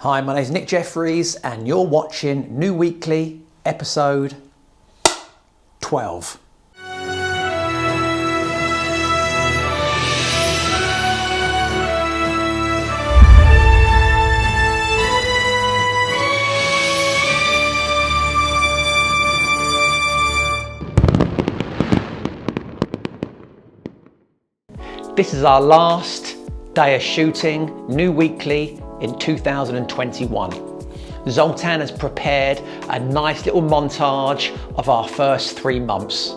Hi, my name is Nick Jeffries and you're watching New Weekly, episode 12. This is our last day of shooting New Weekly in 2021. Zoltan has prepared a nice little montage of our first 3 months.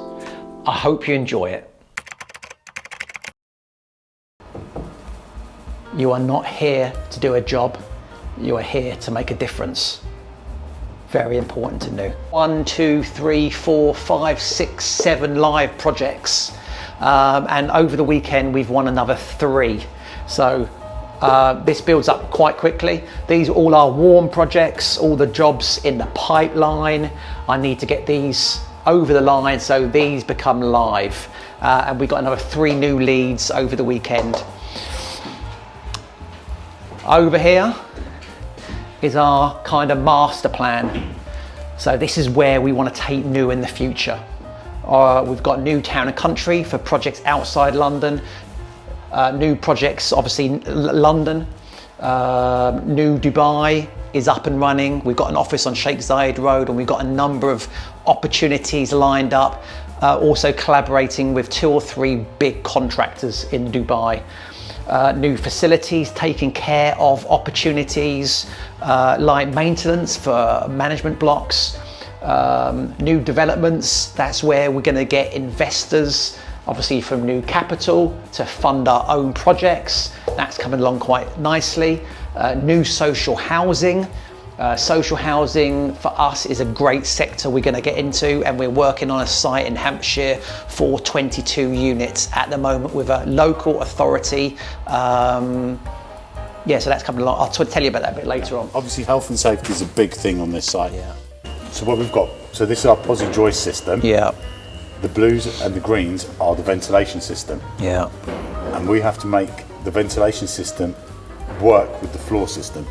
I hope you enjoy it. You are not here to do a job, you are here to make a difference. Very important to know. 1, 2, 3, 4, 5, 6, 7 live projects. And over the weekend we've won another 3. So this builds up quite quickly. These are all our warm projects, all the jobs in the pipeline. I need to get these over the line so these become live. And we got another 3 new leads over the weekend. Over here is our kind of master plan. So this is where we want to take New in the future. We've got new town and country for projects outside London. New projects, obviously London, new Dubai is up and running. We've got an office on Sheikh Zayed Road and we've got a number of opportunities lined up. Also collaborating with 2 or 3 big contractors in Dubai. New facilities, taking care of opportunities like maintenance for management blocks. New developments, that's where we're going to get investors, obviously from new capital to fund our own projects. That's coming along quite nicely. New social housing. Social housing for us is a great sector we're going to get into, and we're working on a site in Hampshire for 22 units at the moment with a local authority. So that's coming along. I'll tell you about that a bit later on. Obviously health and safety is a big thing on this site. Yeah. So what we've got, so this is our posi joist system. Yeah. The blues and the greens are the ventilation system. Yeah. And we have to make the ventilation system work with the floor system.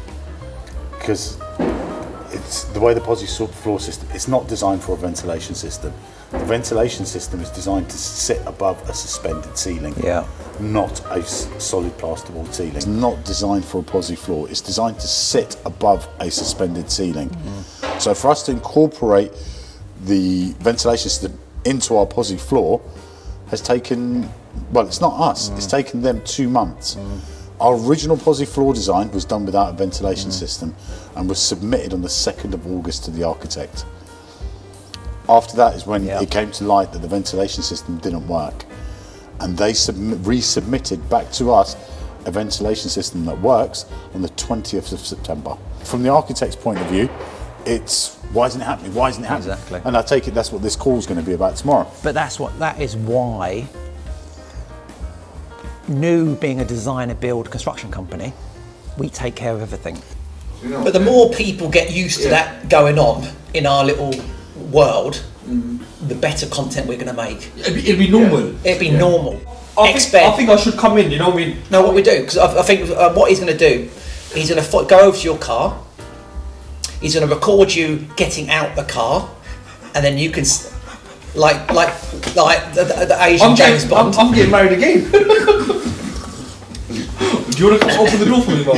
Because it's the way the posi floor system, it's not designed for a ventilation system. The ventilation system is designed to sit above a suspended ceiling. Yeah. Not a solid plasterboard ceiling. It's not designed for a posi floor, it's designed to sit above a suspended ceiling. Mm-hmm. So for us to incorporate the ventilation system into our posi floor has taken, well, it's not us, it's taken them 2 months. Our original posi floor design was done without a ventilation system and was submitted on the 2nd of August to the architect. After that is when it came to light that the ventilation system didn't work, and they resubmitted back to us a ventilation system that works on the 20th of September. From the architect's point of view, it's why isn't it happening? Why isn't it happening? Exactly. And I take it that's what this call is going to be about tomorrow. But that is why New, being a designer build construction company, we take care of everything. But the more people get used to that going on in our little world, the better content we're going to make. It'd be normal. It'd be normal. I think I should come in, you know what I mean? No, what we do, because I think what he's going to do, he's going to go over to your car, he's going to record you getting out the car, and then you can, like the Asian James Bond. I'm getting married again. Do you want to come open the door for me, Mo?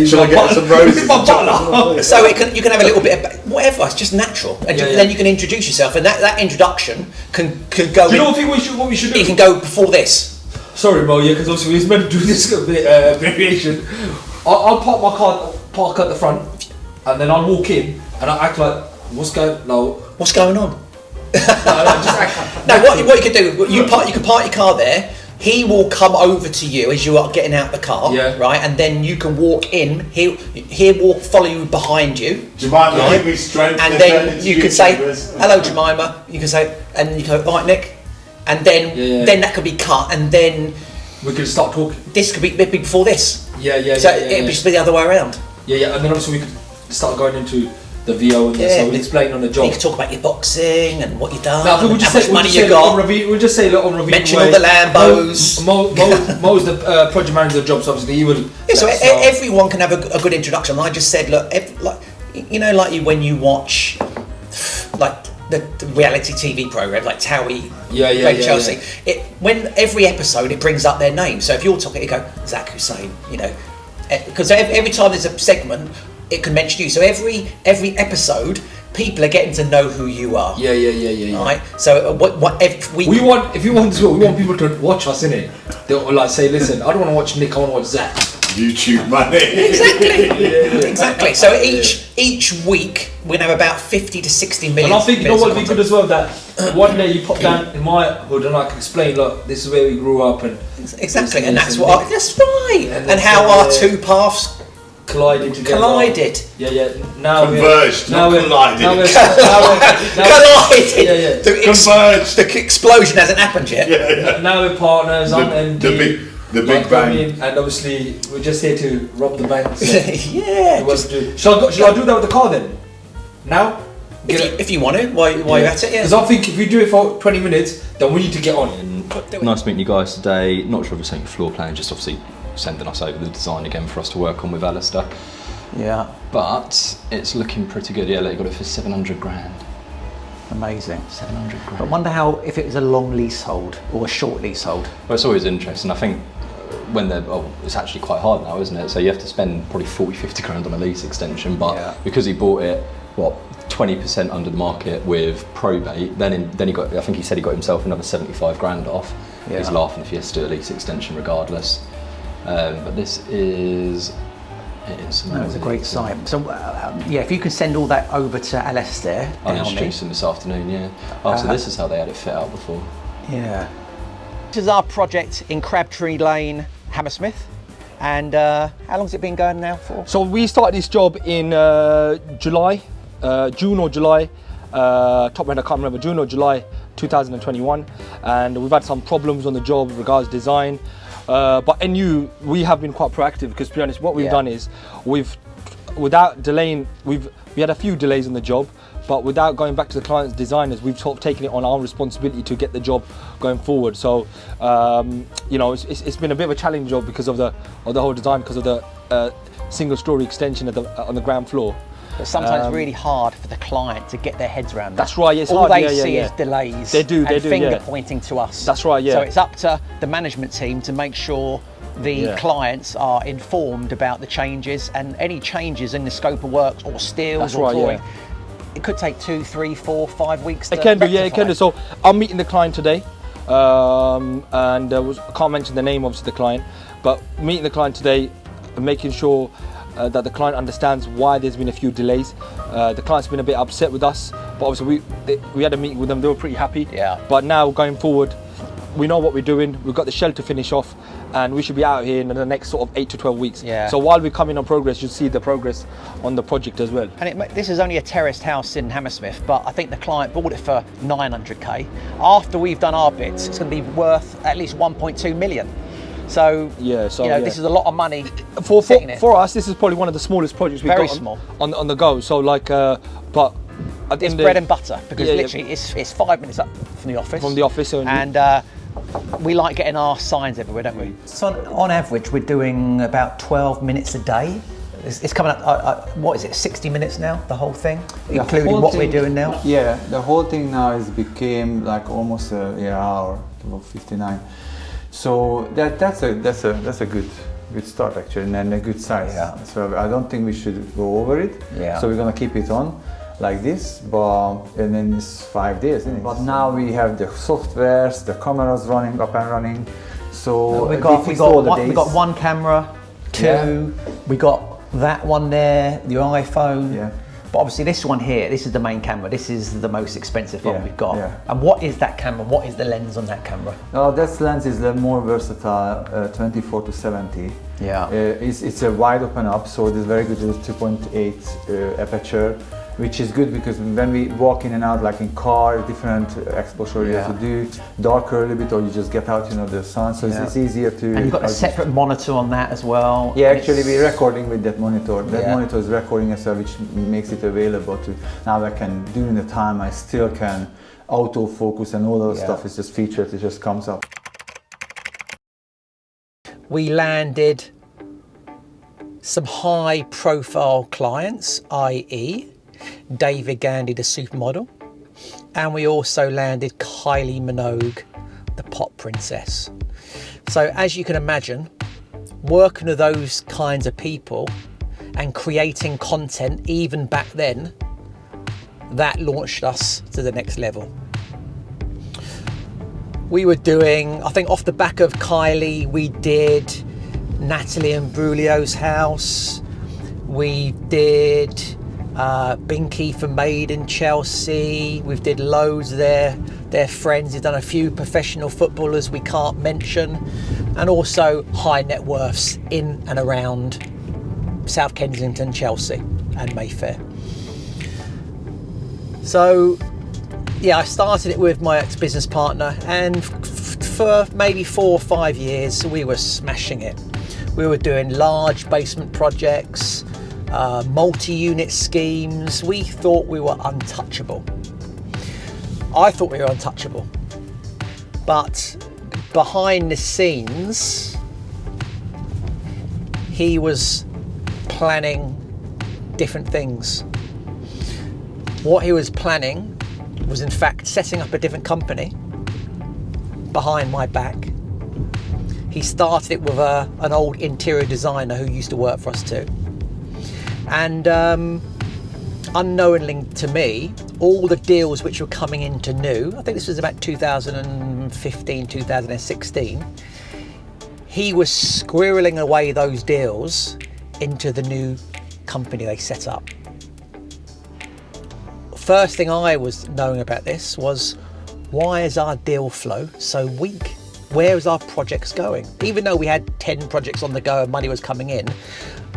Should I get some roses? He's my butler. So you can have a little bit of whatever. It's just natural, and then you can introduce yourself, and that introduction can go. Do you know what we should do? It can go before this. Sorry, Mo. Yeah, because obviously we was meant to do this a bit variation. I'll park at the front, and then I'll walk in, and I'll act like what's going on. No, what you could do, you can park your car there. He will come over to you as you are getting out the car, right? And then you can walk in. He'll follow you behind you. Jemima, give me strength. And then you can say, "Hello, Jemima." You can say, and then you go, "All right, Nick." And then that could be cut, and then we could start talking. This could be before this. Yeah. So it'd just be the other way around. Yeah, and then obviously we could start going into the VO and so we'll explain on the job. You can talk about your boxing and what you've done, Now, we'll how much money you got. We'll just say on review. Mention all the Lambos. Mo's the project manager of the job, so obviously he will. Yeah, so everyone can have a good introduction. I just said, look, when you watch like the reality TV program, like Towie, Chelsea. When every episode it brings up their name. So if you're talking, you go Zach Hussein, because every time there's a segment, it can mention you. So every episode, people are getting to know who you are. Yeah. Right. So we want people to watch us, innit? They'll like say, listen, I don't want to watch Nick, I want to watch Zach. YouTube money. Exactly. So each week we have about 50 to 60 million. And I think what would be good as well, that one day you pop down in my hood and I can explain, look, this is where we grew up and exactly, and that's right. And how our two paths collided together. Yeah. Now converged, collided. Collided. Converged. The explosion hasn't happened yet. Now we're partners. The big bang. And obviously we're just here to rob the bank. So yeah. Shall I do that with the car then? Now? If you want to, while you're at it, yeah. Because I think if we do it for 20 minutes, then we need to get on. Nice meeting you guys today. Not sure if we're saying floor plan, just obviously sending us over the design again for us to work on with Alistair. Yeah. But it's looking pretty good. Yeah, you got it for 700 grand. Amazing. 700 grand. I wonder if it was a long leasehold or a short leasehold. Well, it's always interesting. I think when it's actually quite hard now, isn't it? So you have to spend probably 40, 50 grand on a lease extension, but because he bought it, 20% under the market with probate, then he got, I think he said he got himself another 75 grand off. Yeah. He's laughing if he has to do a lease extension regardless. But this is... It's a great site. So if you can send all that over to Alistair. I'll introduce him this afternoon, yeah. So this is how they had it fit out before. Yeah. This is our project in Crabtree Lane, Hammersmith. And how long's it been going now for? So we started this job in June or July, top of my head I can't remember, June or July 2021. And we've had some problems on the job with regards to design. But NU, we have been quite proactive because, to be honest, what we've done is without delaying, we had a few delays on the job, but without going back to the client's designers, we've sort of taken it on our responsibility to get the job going forward. So, it's been a bit of a challenging job because of the whole design, because of the single-story extension on the ground floor. It's sometimes really hard for the client to get their heads around that. That's right, it's all hard. They see is delays. They do, finger pointing to us. That's right, yeah. So it's up to the management team to make sure the clients are informed about the changes, and any changes in the scope of works or steels or drawing. Yeah. It could take 2, 3, 4, 5 weeks to rectify. It can do. So I'm meeting the client today, and I can't mention the name obviously the client, but meeting the client today, making sure that the client understands why there's been a few delays. The client's been a bit upset with us, but obviously we had a meeting with them, they were pretty happy. Yeah. But now going forward, we know what we're doing, we've got the shell to finish off, and we should be out here in the next sort of 8 to 12 weeks. Yeah. So while we're coming on progress, you'll see the progress on the project as well. And this is only a terraced house in Hammersmith, but I think the client bought it for 900k. After we've done our bits, it's going to be worth at least 1.2 million. So, this is a lot of money. For us, this is probably one of the smallest projects we've got on the go. So but it's bread and butter, because literally it's 5 minutes up from the office. And we like getting our signs everywhere, don't we? So on average, we're doing about 12 minutes a day. It's coming up, 60 minutes now, the whole thing, including what we're doing now? Yeah, the whole thing now became like almost an hour, 59. So that's a good start actually, and a good size. Yeah. So I don't think we should go over it. Yeah. So we're gonna keep it on like this, and then it's 5 days. But now we have the softwares, the cameras running up and running. So we got one camera, two. We got that one there, your iPhone. Yeah. But obviously this one here, this is the main camera. This is the most expensive one we've got. Yeah. And what is that camera? What is the lens on that camera? That lens is the more versatile, 24 to 70. Yeah. It's a wide open up, so it is very good. It's 2.8 aperture. which is good because when we walk in and out, like in car, different exposure you have to do, darker a little bit, or you just get out, the sun, so it's easier to... And you've got a separate monitor on that as well. Yeah, actually we're recording with that monitor. That monitor is recording as well, which makes it available to, now I can, during the time, I still can autofocus and all those stuff is just featured, it just comes up. We landed some high profile clients, i.e. David Gandy, the supermodel, and we also landed Kylie Minogue, the pop princess. So as you can imagine, working with those kinds of people and creating content even back then, that launched us to the next level. We were doing, I think off the back of Kylie, we did Natalie and Brulio's house. We did Binky for Maid in Chelsea. We've did loads there. Their friends. We've done a few professional footballers we can't mention, and also high net worths in and around South Kensington, Chelsea and Mayfair. So yeah, I started it with my ex-business partner, and for maybe 4 or 5 years we were smashing it. We were doing large basement projects, multi-unit schemes. We thought we were untouchable. I thought we were untouchable. But behind the scenes, he was planning different things. What he was planning was in fact setting up a different company behind my back. He started it with an old interior designer who used to work for us too. And unknowingly to me, all the deals which were coming into new, I think this was about 2015, 2016, he was squirreling away those deals into the new company they set up. First thing I was knowing about this was, why is our deal flow so weak? Where is our projects going? Even though we had 10 projects on the go and money was coming in,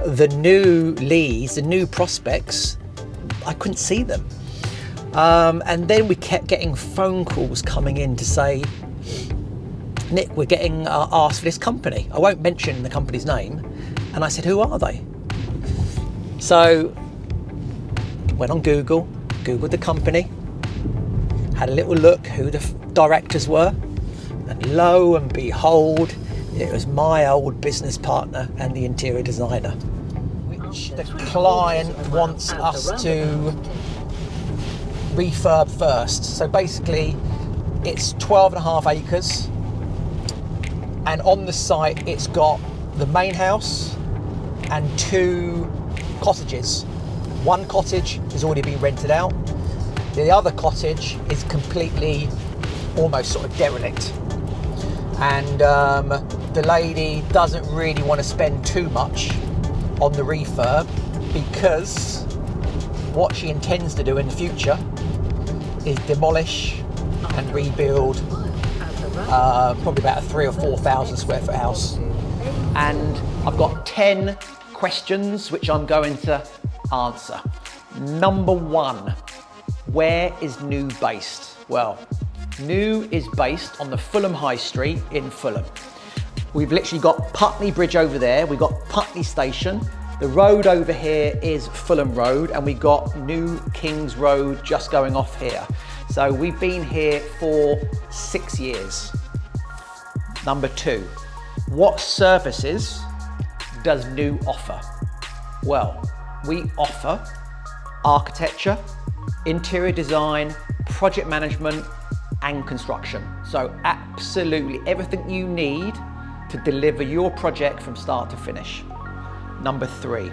the new leads, the new prospects, I couldn't see them. And then we kept getting phone calls coming in to say, Nick, we're getting asked for this company. I won't mention the company's name. And I said, who are they? So went on Googled the company, had a little look who the directors were, and lo and behold, it was my old business partner and the interior designer. Which the client wants us to refurb first. So basically, it's 12.5 acres, and on the site it's got the main house and 2 cottages. One cottage has already been rented out. The other cottage is completely, almost sort of derelict. And the lady doesn't really want to spend too much on the refurb, because what she intends to do in the future is demolish and rebuild probably about a 3,000 or 4,000 square foot house. And I've got 10 questions which I'm going to answer. Number 1, where is New based? Well, New is based on the Fulham High Street in Fulham. We've literally got Putney Bridge over there, we've got Putney Station, the road over here is Fulham Road, and we've got New Kings Road just going off here. So we've been here for 6 years. Number 2, what services does New offer? Well, we offer architecture, interior design, project management, and construction. So absolutely everything you need to deliver your project from start to finish. Number 3,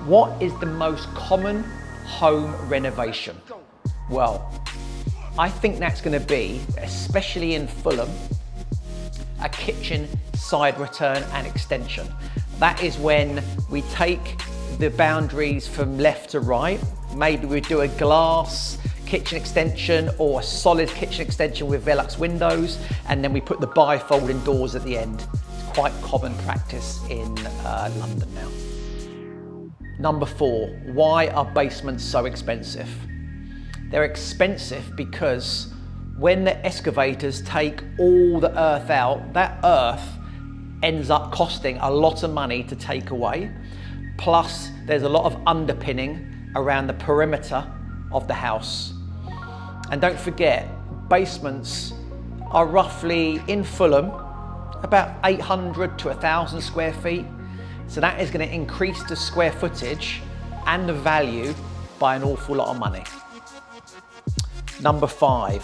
what is the most common home renovation? Well, I think that's going to be, especially in Fulham, a kitchen side return and extension. That is when we take the boundaries from left to right. Maybe we do a glass kitchen extension or a solid kitchen extension with Velux windows, and then we put the bifolding doors at the end. It's quite common practice in London now. Number 4, why are basements so expensive? They're expensive because when the excavators take all the earth out, that earth ends up costing a lot of money to take away. Plus, there's a lot of underpinning around the perimeter of the house. And don't forget, basements are roughly, in Fulham, about 800 to 1,000 square feet. So that is going to increase the square footage and the value by an awful lot of money. Number 5,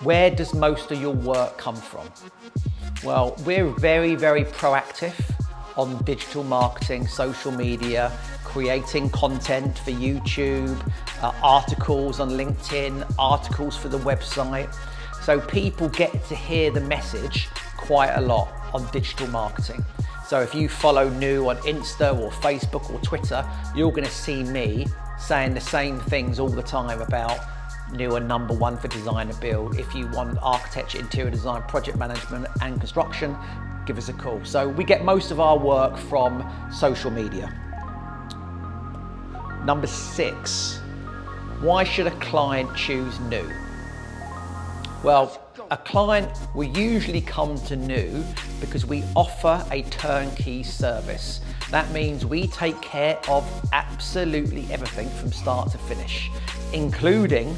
where does most of your work come from? Well, we're very, very proactive on digital marketing, social media, creating content for YouTube, articles on LinkedIn, articles for the website. So people get to hear the message quite a lot on digital marketing. So if you follow New on Insta or Facebook or Twitter, you're going to see me saying the same things all the time about New and #1 for design and build. If you want architecture, interior design, project management and construction, give us a call. So we get most of our work from social media. Number 6, why should a client choose New? Well, a client will usually come to New because we offer a turnkey service. That means we take care of absolutely everything from start to finish, including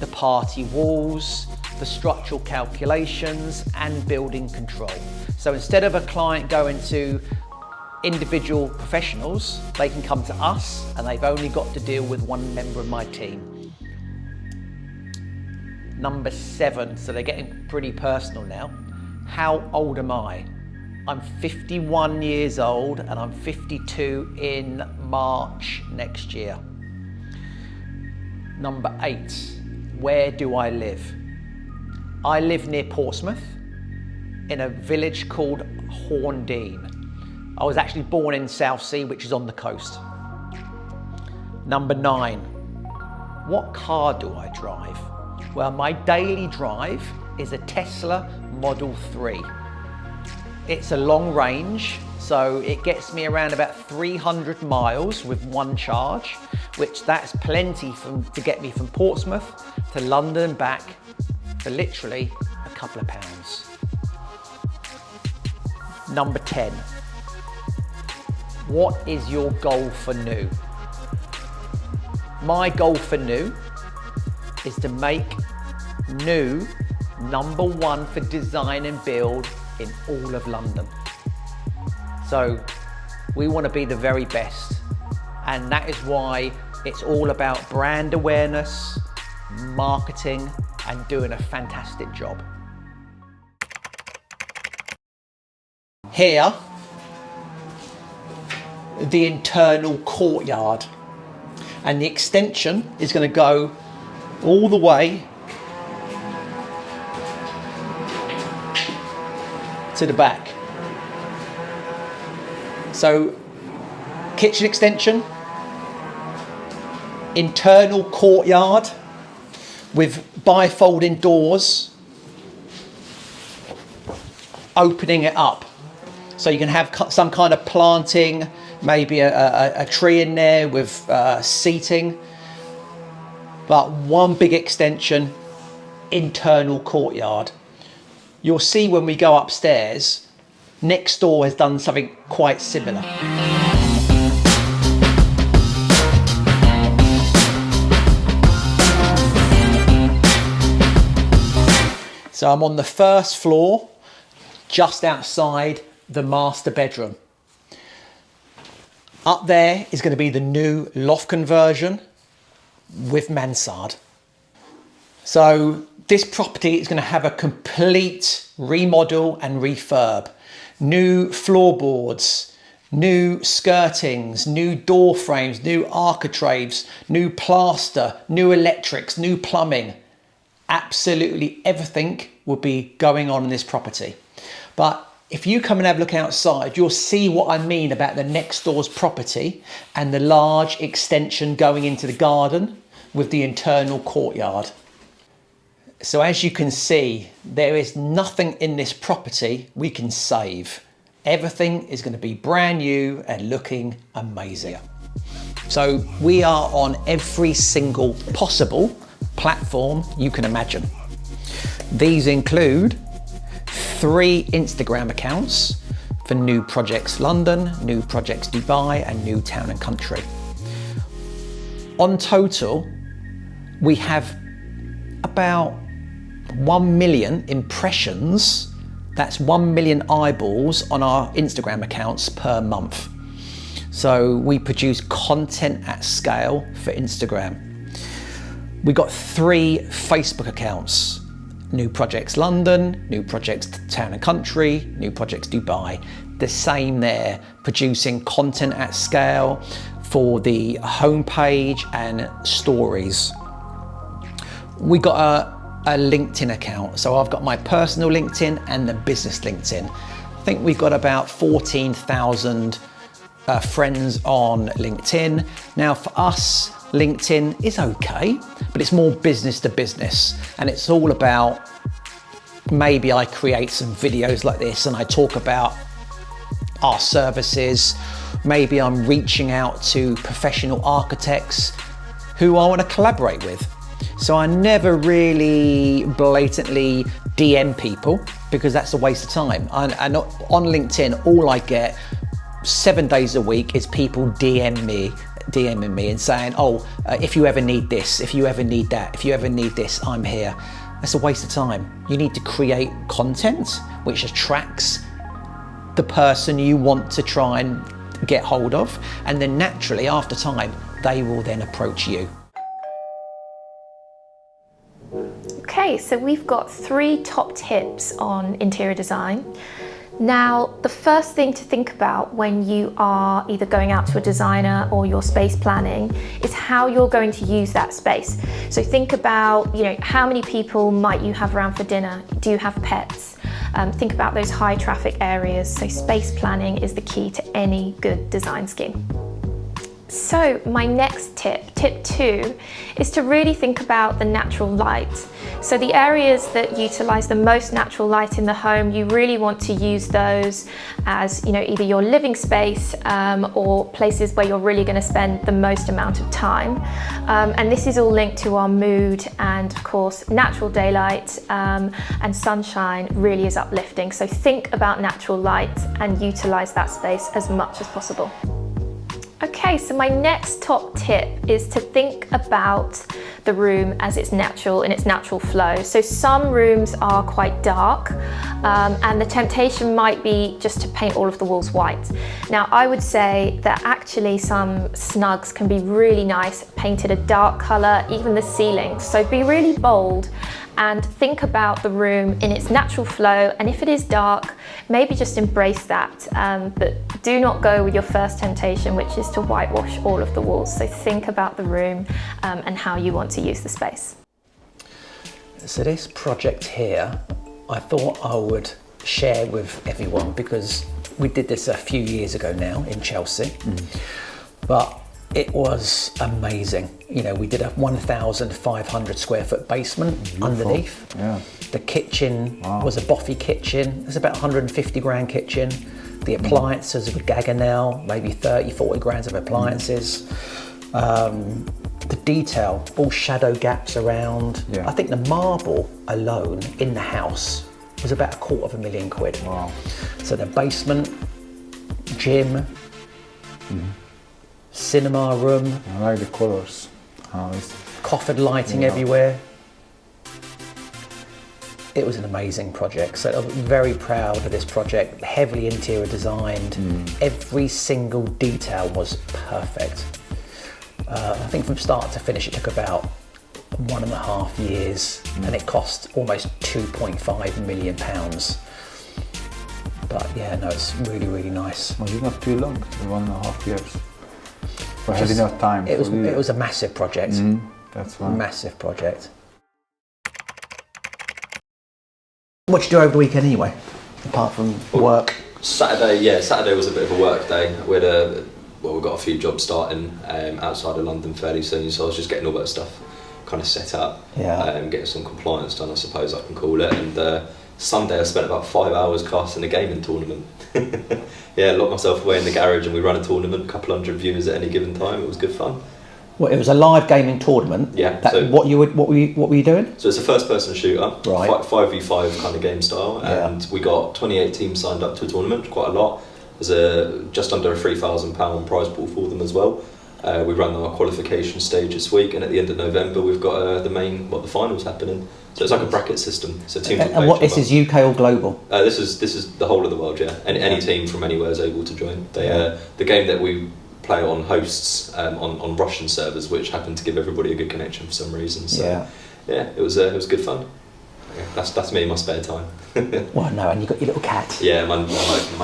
the party walls, the structural calculations and building control. So instead of a client going to individual professionals, they can come to us and they've only got to deal with one member of my team. Number 7, so they're getting pretty personal now. How old am I? I'm 51 years old and I'm 52 in March next year. Number 8, where do I live? I live near Portsmouth in a village called Horndean. I was actually born in Southsea, which is on the coast. Number 9, what car do I drive? Well, my daily drive is a Tesla Model 3. It's a long range, so it gets me around about 300 miles with one charge, which that's plenty to get me from Portsmouth to London and back for literally a couple of pounds. Number 10, what is your goal for New? My goal for New is to make New #1 for design and build in all of London. So we want to be the very best, and that is why it's all about brand awareness, marketing and doing a fantastic job. Here, the internal courtyard, and the extension is going to go all the way to the back. So, kitchen extension, internal courtyard with bifolding doors opening it up. So you can have some kind of planting, maybe a tree in there with seating, but one big extension, internal courtyard. You'll see when we go upstairs, next door has done something quite similar. So I'm on the first floor, just outside the master bedroom. Up there is going to be the new loft conversion with mansard. So this property is going to have a complete remodel and refurb. New floorboards, new skirtings, new door frames, new architraves, new plaster, new electrics, new plumbing. Absolutely everything will be going on in this property. But if you come and have a look outside, you'll see what I mean about the next door's property and the large extension going into the garden with the internal courtyard. So as you can see, there is nothing in this property we can save. Everything is going to be brand new and looking amazing. So we are on every single possible platform you can imagine. These include 3 Instagram accounts for New Projects London, New Projects Dubai, and New Town and Country. On total, we have about 1 million impressions. That's 1 million eyeballs on our Instagram accounts per month. So we produce content at scale for Instagram. We got 3 Facebook accounts: New Projects London, New Projects Town and Country, New Projects Dubai. The same there, producing content at scale for the homepage and stories. We got a LinkedIn account. So I've got my personal LinkedIn and the business LinkedIn. I think we've got about 14,000 friends on LinkedIn. Now for us, LinkedIn is okay, but it's more business to business. And it's all about, maybe I create some videos like this and I talk about our services. Maybe I'm reaching out to professional architects who I want to collaborate with. So I never really blatantly DM people because that's a waste of time. And on LinkedIn, all I get 7 days a week is people DMing me and saying, oh, if you ever need this, if you ever need that, if you ever need this, I'm here. That's a waste of time. You need to create content which attracts the person you want to try and get hold of, and then naturally after time they will then approach you. Okay, so we've got 3 top tips on interior design. Now, the first thing to think about when you are either going out to a designer or you're space planning is how you're going to use that space. So think about, how many people might you have around for dinner? Do you have pets? Think about those high traffic areas. So space planning is the key to any good design scheme. So my next tip 2, is to really think about the natural light. So the areas that utilize the most natural light in the home, you really want to use those as, either your living space or places where you're really going to spend the most amount of time. And this is all linked to our mood, and of course, natural daylight and sunshine really is uplifting. So think about natural light and utilize that space as much as possible. Okay, so my next top tip is to think about the room as its natural, in its natural flow. So some rooms are quite dark and the temptation might be just to paint all of the walls white. Now I would say that actually some snugs can be really nice, painted a dark colour, even the ceiling. So be really bold and think about the room in its natural flow, and if it is dark, maybe just embrace that, but do not go with your first temptation, which is to whitewash all of the walls. So think about the room and how you want to use the space. So this project here, I thought I would share with everyone because we did this a few years ago now in Chelsea, but it was amazing. We did a 1,500 square foot basement. Beautiful. Underneath. Yeah. The kitchen was a boffy kitchen. It was about 150 grand kitchen. The appliances were Gaggenau, maybe 30, 40 grand of appliances. The detail, all shadow gaps around. Yeah. I think the marble alone in the house was about £250,000. Wow. So the basement, gym, cinema room. I like the colours. Coffered lighting everywhere. It was an amazing project. So I'm very proud of this project. Heavily interior designed. Every single detail was perfect. I think from start to finish it took about 1.5 years and it cost almost £2.5 million. But yeah, no, it's really, really nice. Well, it's not too long, 1.5 years. We had enough time. It was a massive project. That's right. Massive project. What did you do over the weekend anyway, apart from work? Saturday was a bit of a work day. We've got a few jobs starting outside of London fairly soon, so I was just getting all that stuff kind of set up, getting some compliance done, I suppose I can call it, and Sunday I spent about 5 hours casting a gaming tournament. Yeah, locked myself away in the garage and we ran a tournament, a couple hundred viewers at any given time. It was good fun. Well, it was a live gaming tournament. Yeah. What were you doing? So it's a first-person shooter, right? 5v5 kind of game style, and we got 28 teams signed up to a tournament, quite a lot. There's just under a £3,000 prize pool for them as well. We ran our qualification stage this week, and at the end of November we've got the finals happening. So it's like a bracket system. So teams and what this is UK or global? This is the whole of the world, yeah. Any team from anywhere is able to join. The game that we play on hosts on Russian servers, which happened to give everybody a good connection for some reason. So yeah, it was good fun. Yeah, that's me in my spare time. Well, no, and you got your little cat. Yeah, my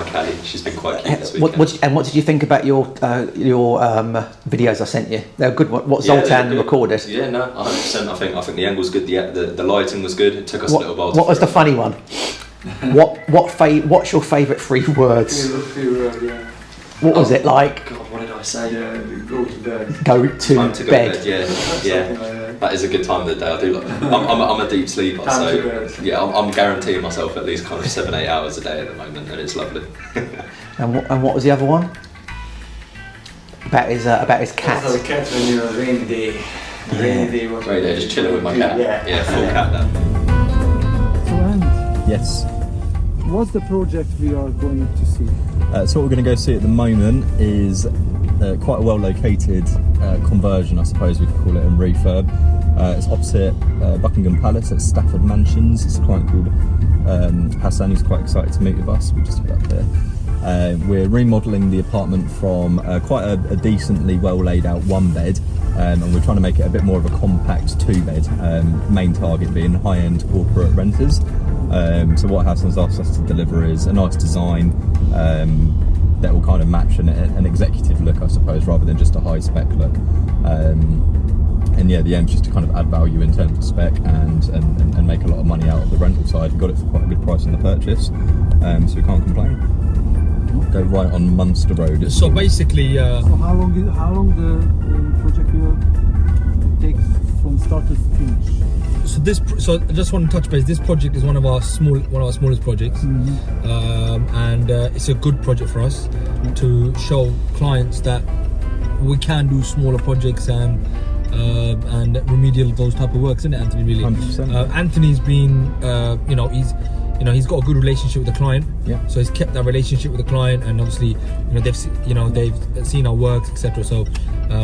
Callie. She's been quite cute this weekend. What did you think about your videos I sent you? They're good. What Zoltan recorded. Yeah, no, 100%. I think the angle's good. The lighting was good. It took us a little while. What was the funny one? What's your favourite 3 words? What was it like? God, what did I say? Yeah, go to bed. Go to bed. Yeah. That is a good time of the day. I do. I'm a deep sleeper, so yeah, I'm guaranteeing myself at least kind of 7-8 hours a day at the moment, and it's lovely. And what was the other one? About his cat. Also, the cat when you know, rainy day. Rainy day. Rainy day, just chilling with my cat. Yeah, full cat then. So, and yes. What's the project we are going to see? So what we're going to go see at the moment is quite a well-located conversion, I suppose we could call it, and refurb. It's opposite Buckingham Palace at Stafford Mansions. It's a client called Hassan, who's quite excited to meet with us. We're just up there. We're remodelling the apartment from quite a decently well laid out 1-bed, and we're trying to make it a bit more of a compact 2-bed, main target being high-end corporate renters. So what Hassan's asked us to deliver is a nice design that will kind of match an executive look, I suppose, rather than just a high spec look. And yeah, the aim is just to kind of add value in terms of spec and make a lot of money out of the rental side. We got it for quite a good price on the purchase, so we can't complain. Go right on Munster Road. So basically, so how long the project will take from start to finish? So I just want to touch base. This project is one of our smallest projects, and it's a good project for us to show clients that we can do smaller projects and remedial those type of works, isn't it, Anthony? Really, 100%. Anthony's been, he's got a good relationship with the client. Yeah. So he's kept that relationship with the client, and obviously, they've seen our works, etc. So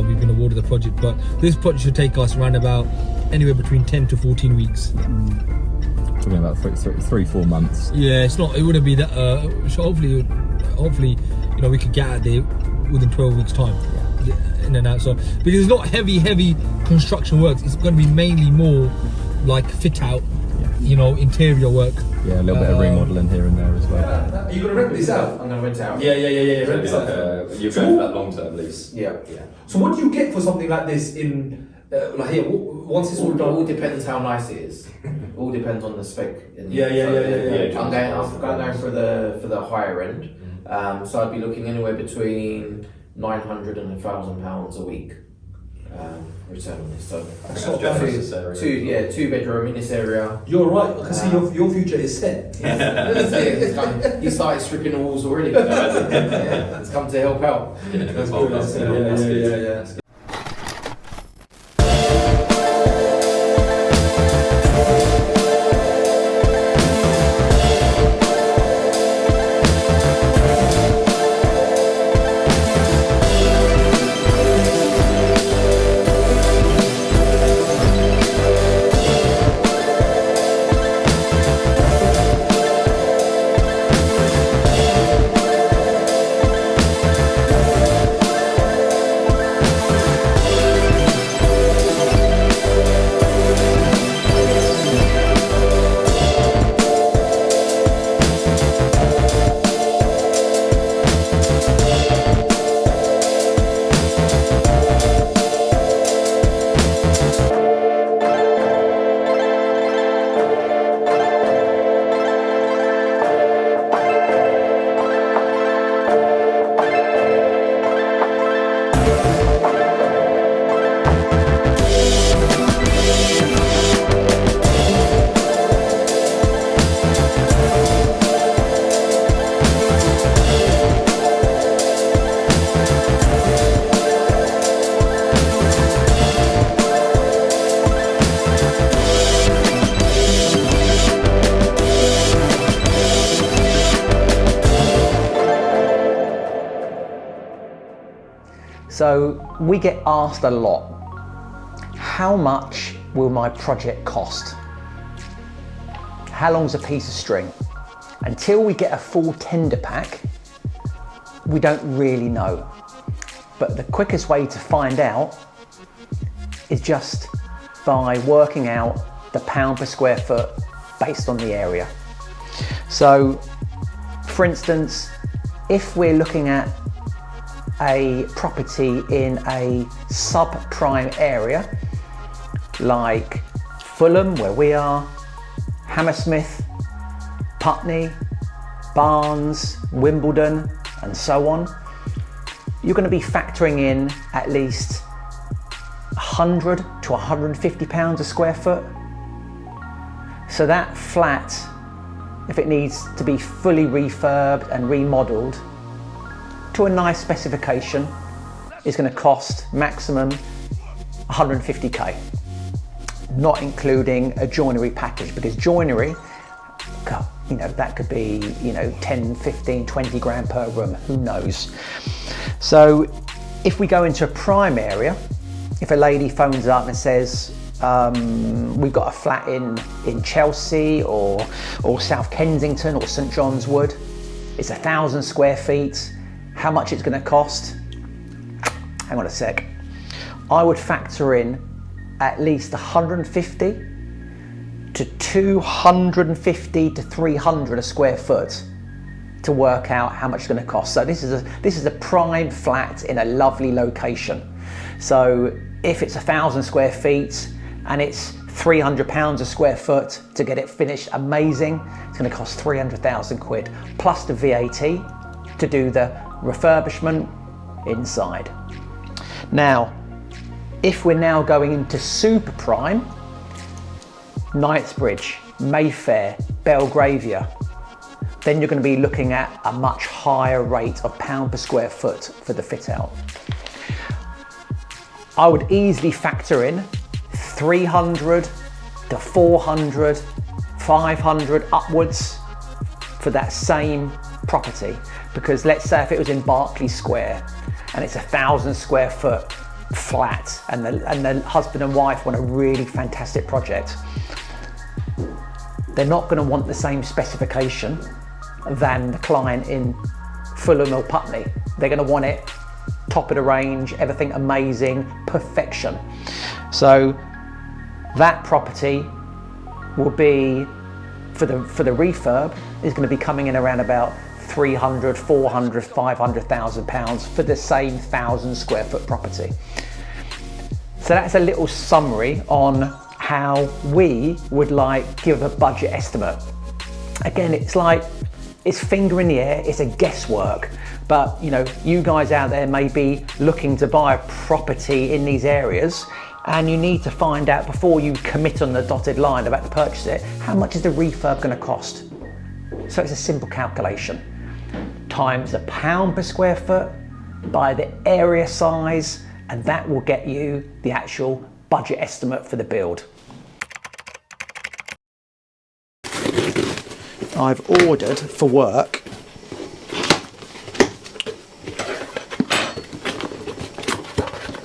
we've been awarded the project. But this project should take us around about anywhere between 10 to 14 weeks. Talking about 3-4 months. Yeah, it's not. It wouldn't be that. So hopefully, we could get out there within 12 weeks' time. In and out. So because it's not heavy construction works, it's going to be mainly more like fit out, interior work. Yeah, a little bit of remodelling here and there as well. Are you going to rent this out? I'm going to rent it out. Yeah. Rent this out. You're going for that long-term lease. Yeah. So what do you get for something like this in like here? Once it's all done, all depends how nice it is. All depends on the spec. Yeah. I'm going for the higher end. So I'd be looking anywhere between £900 and £1,000 a week return on this. So two bedroom in this area. You're right. I can see your future is set. He started stripping the walls already. It's come to help out. That's good. Yeah. So we get asked a lot, how much will my project cost? How long's a piece of string? Until we get a full tender pack, we don't really know. But the quickest way to find out is just by working out the pound per square foot based on the area. So, for instance, if we're looking at a property in a subprime area, like Fulham, where we are, Hammersmith, Putney, Barnes, Wimbledon, and so on, you're going to be factoring in at least 100 to 150 pounds a square foot. So that flat, if it needs to be fully refurbed and remodeled to a nice specification, is going to cost maximum 150k, not including a joinery package, because joinery, you know, that could be, you know, 10, 15, 20 grand per room, who knows. So if we go into a prime area, if a lady phones up and says, we've got a flat in Chelsea or South Kensington or St John's Wood, it's 1,000 square feet, how much it's going to cost? Hang on a sec. I would factor in at least 150 to 250 to 300 a square foot to work out how much it's going to cost. So this is a prime flat in a lovely location. So if it's 1,000 square feet and it's £300 a square foot to get it finished amazing, it's going to cost 300,000 quid plus the VAT to do the refurbishment inside. Now, if we're now going into super prime, Knightsbridge, Mayfair, Belgravia, then you're going to be looking at a much higher rate of pound per square foot for the fit out. I would easily factor in 300 to 400, 500 upwards for that same property. Because let's say if it was in Berkeley Square and it's 1,000 square foot flat and the husband and wife want a really fantastic project, they're not going to want the same specification than the client in Fulham or Putney. They're going to want it top of the range, everything amazing, perfection. So that property will be, for the refurb, is going to be coming in around about 300, 400, 500,000 pounds for the same 1,000 square foot property. So that's a little summary on how we would like give a budget estimate. Again, it's finger in the air, it's a guesswork, but you know, you guys out there may be looking to buy a property in these areas and you need to find out before you commit on the dotted line about to purchase it, how much is the refurb going to cost? So it's a simple calculation. Times the pound per square foot by the area size, and that will get you the actual budget estimate for the build. I've ordered for work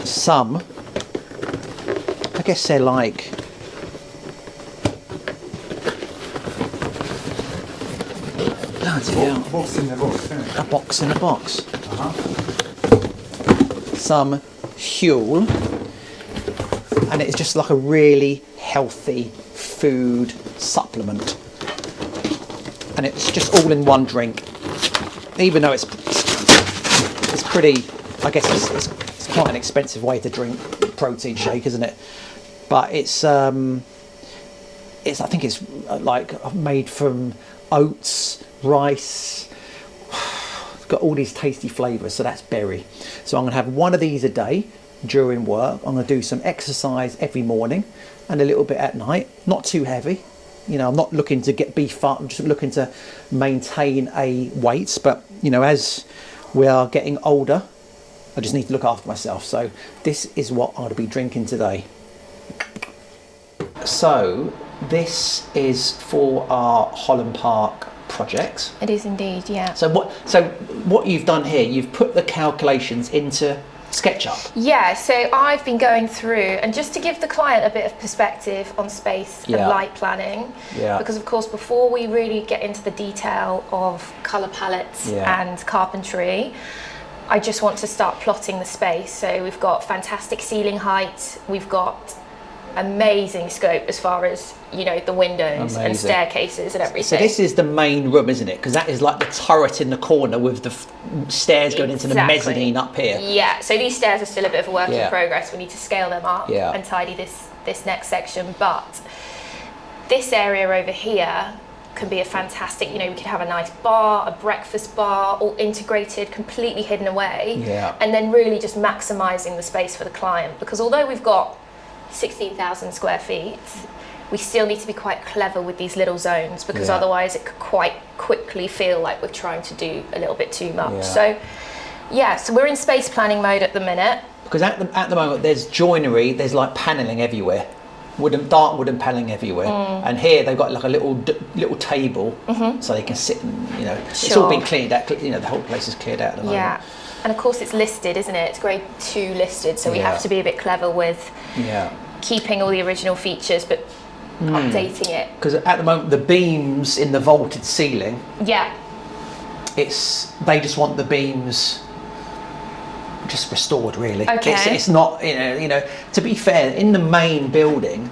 some, I guess they're like A box in a box, isn't it? a box in a box. Some Huel, and it's just like a really healthy food supplement, and it's just all in one drink. Even though it's pretty, I guess it's quite an expensive way to drink protein shake, isn't it? But it's I think it's like made from oats, rice. It's got all these tasty flavours, so that's berry. So I'm going to have one of these a day during work. I'm going to do some exercise every morning and a little bit at night. Not too heavy. You know, I'm not looking to get beef up. I'm just looking to maintain a weight. But, you know, as we are getting older, I just need to look after myself. So this is what I'll be drinking today. So this is for our Holland Park project. It is indeed, yeah. So what you've done here, you've put the calculations into SketchUp? Yeah, so I've been going through, and just to give the client a bit of perspective on space and light planning, because of course before we really get into the detail of colour palettes and carpentry, I just want to start plotting the space. So we've got fantastic ceiling height, we've got amazing scope as far as, you know, the windows and staircases and everything. So this is the main room, isn't it? Because that is like the turret in the corner with the stairs going into the mezzanine up here. Yeah, so these stairs are still a bit of a work in progress. We need to scale them up and tidy this next section. But this area over here can be a fantastic, you know, we could have a nice bar, a breakfast bar, all integrated, completely hidden away. And then really just maximising the space for the client. Because although we've got 16,000 square feet, we still need to be quite clever with these little zones, because otherwise it could quite quickly feel like we're trying to do a little bit too much. So we're in space planning mode at the minute. Because at the moment there's joinery, there's like panelling everywhere, dark wooden panelling everywhere, and here they've got like a little table so they can sit and, you know, it's all been cleared out, you know, the whole place is cleared out at the moment. And of course it's listed, isn't it? It's grade 2 listed, so we have to be a bit clever with keeping all the original features but updating it. Because at the moment the beams in the vaulted ceiling, they just want the beams just restored, really. It's not, you know, to be fair, in the main building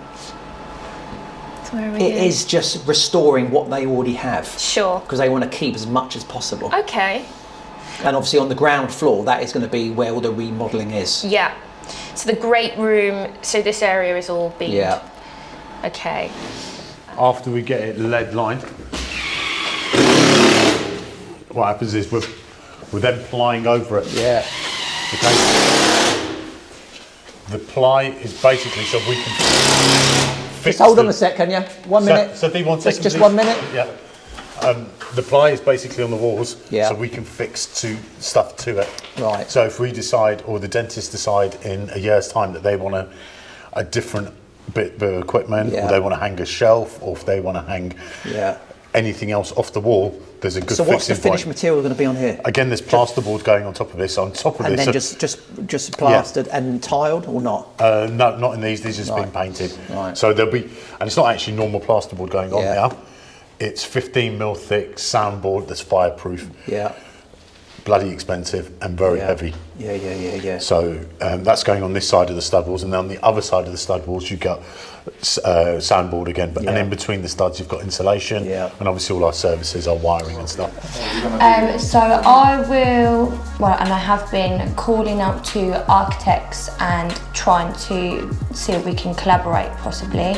it is just restoring what they already have. Because they want to keep as much as possible. And obviously on the ground floor, that is going to be where all the remodelling is. So the great room, so this area is all beamed. After we get it lead lined, what happens is we're then plying over it. Okay. The ply is basically so we can fix. Just hold on a sec, can you? 1 minute. So 1 second. Just 1 minute. The ply is basically on the walls, so we can fix stuff to it. So if we decide, or the dentist decide in a year's time that they want a different bit of equipment, or they want to hang a shelf, or if they want to hang anything else off the wall, there's a good fixing point. So what's the finished material going to be on here? Again, there's plasterboard going on top of this. On top of and this, then just plastered and tiled, or not? No, not in these. These have just been painted. So there'll be, and it's not actually normal plasterboard going on now. It's 15mm thick soundboard that's fireproof. Bloody expensive and very heavy. So that's going on this side of the stud walls, and then on the other side of the stud walls you've got soundboard again. But and in between the studs you've got insulation, and obviously all our services are wiring and stuff. So I will, and I have been calling out to architects and trying to see if we can collaborate possibly,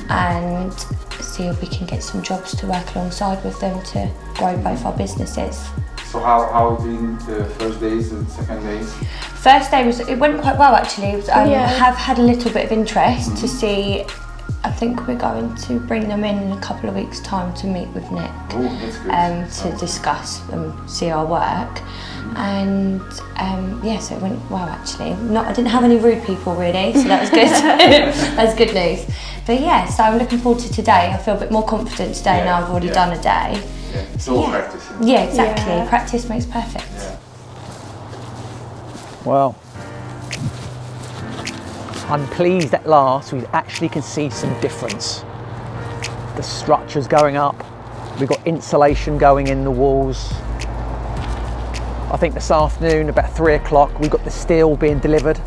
and see if we can get some jobs to work alongside with them to grow both our businesses. So how been the first days and second days? First day it went quite well actually. Have had a little bit of interest to see. I think we're going to bring them in a couple of weeks' time to meet with Nick to discuss and see our work. And so it went well actually. I didn't have any rude people really, so that was good. That's good news. But so I'm looking forward to today. I feel a bit more confident today now I've already done a day. It's all practice. Yeah, exactly. Practice makes perfect. Well, I'm pleased at last we actually can see some difference. The structure's going up, we've got insulation going in the walls. I think this afternoon about 3 o'clock we've got the steel being delivered.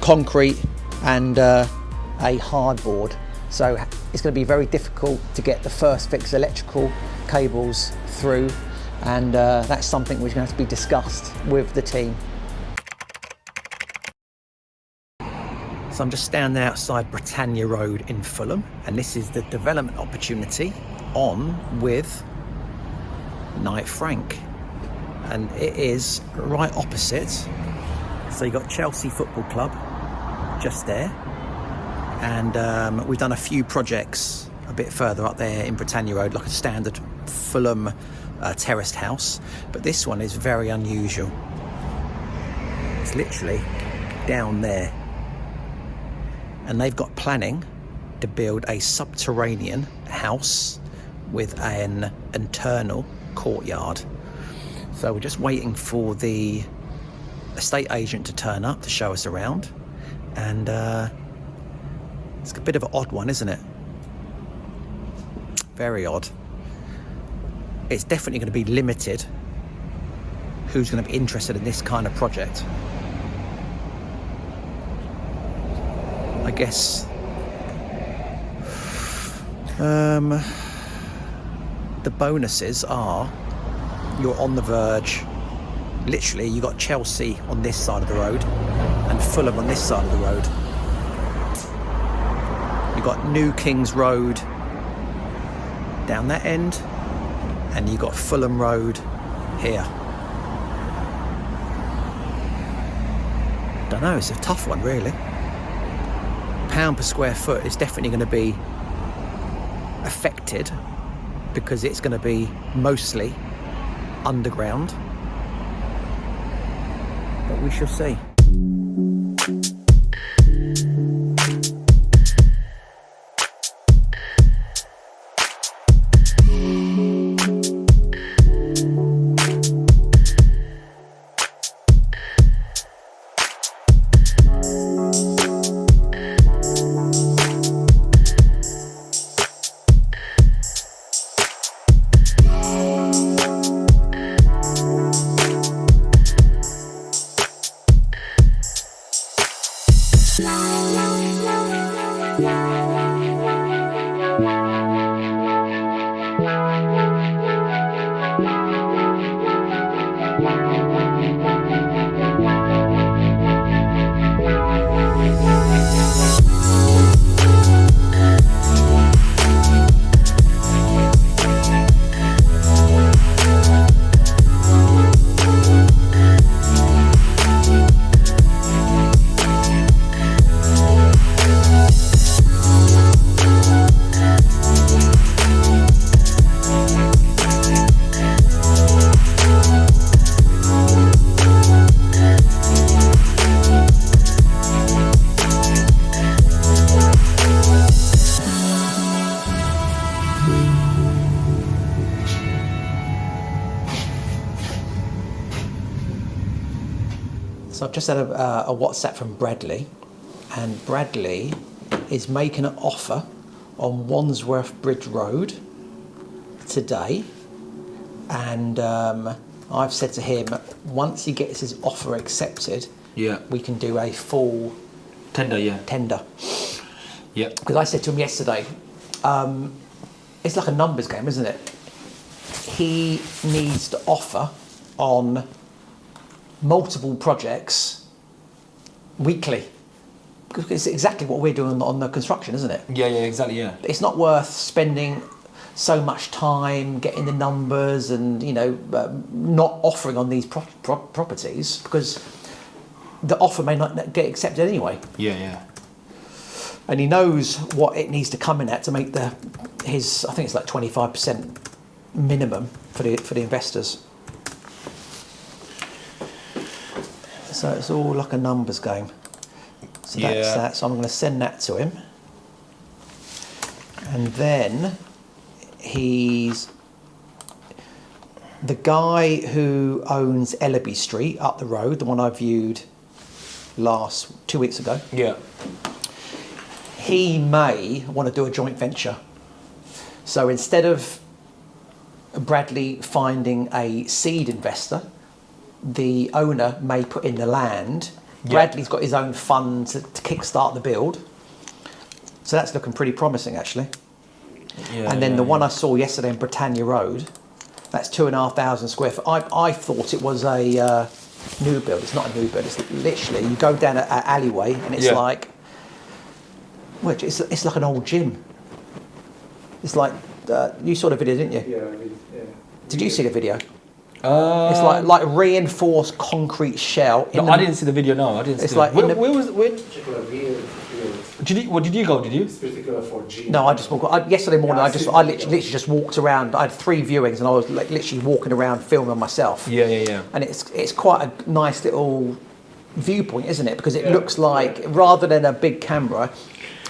Concrete and a hardboard, so it's going to be very difficult to get the first fix electrical cables through, and that's something which is going to have to be discussed with the team. So I'm just standing outside Britannia Road in Fulham, and this is the development opportunity on with Knight Frank, and it is right opposite. So you've got Chelsea Football Club just there, and we've done a few projects a bit further up there in Britannia Road, like a standard Fulham terraced house. But this one is very unusual. It's literally down there. And they've got planning to build a subterranean house with an internal courtyard. So we're just waiting for the estate agent to turn up to show us around. And it's a bit of an odd one, isn't it? Very odd. It's definitely going to be limited who's going to be interested in this kind of project. I guess the bonuses are you're on the verge. Literally, you got Chelsea on this side of the road and Fulham on this side of the road. You got New Kings Road down that end, and you got Fulham Road here. Don't know, it's a tough one really. Pound per square foot is definitely going to be affected because it's going to be mostly underground, but we shall see. So I've just had a WhatsApp from Bradley, and Bradley is making an offer on Wandsworth Bridge Road today, and I've said to him, once he gets his offer accepted, we can do a full tender. Yeah. Because I said to him yesterday, it's like a numbers game, isn't it? He needs to offer on multiple projects weekly, because it's exactly what we're doing on the construction, isn't it? Yeah, exactly, yeah. It's not worth spending so much time getting the numbers and, not offering on these properties, because the offer may not get accepted anyway. Yeah. And he knows what it needs to come in at to make his, I think it's like 25% minimum for the investors. So it's all like a numbers game. So that's that. So I'm going to send that to him. And then the guy who owns Ellaby Street up the road, the one I viewed 2 weeks ago. Yeah. He may want to do a joint venture. So instead of Bradley finding a seed investor, the owner may put in the land. Bradley's got his own fund to kickstart the build. So that's looking pretty promising, actually. And then the one I saw yesterday in Britannia Road, that's 2,500 square foot. I thought it was a new build. It's not a new build. It's literally, you go down an alleyway and it's like, it's like an old gym. It's like, you saw the video, didn't you? Yeah. Did you see the video? It's like a reinforced concrete shell. I didn't see the video. No, I didn't. It's see like where was Did you go? Did you? It's particular for G. No, I just walked. Yesterday morning, I literally just walked around. I had 3 viewings, and I was like, literally walking around filming myself. Yeah. And it's quite a nice little viewpoint, isn't it? Because it looks like rather than a big camera,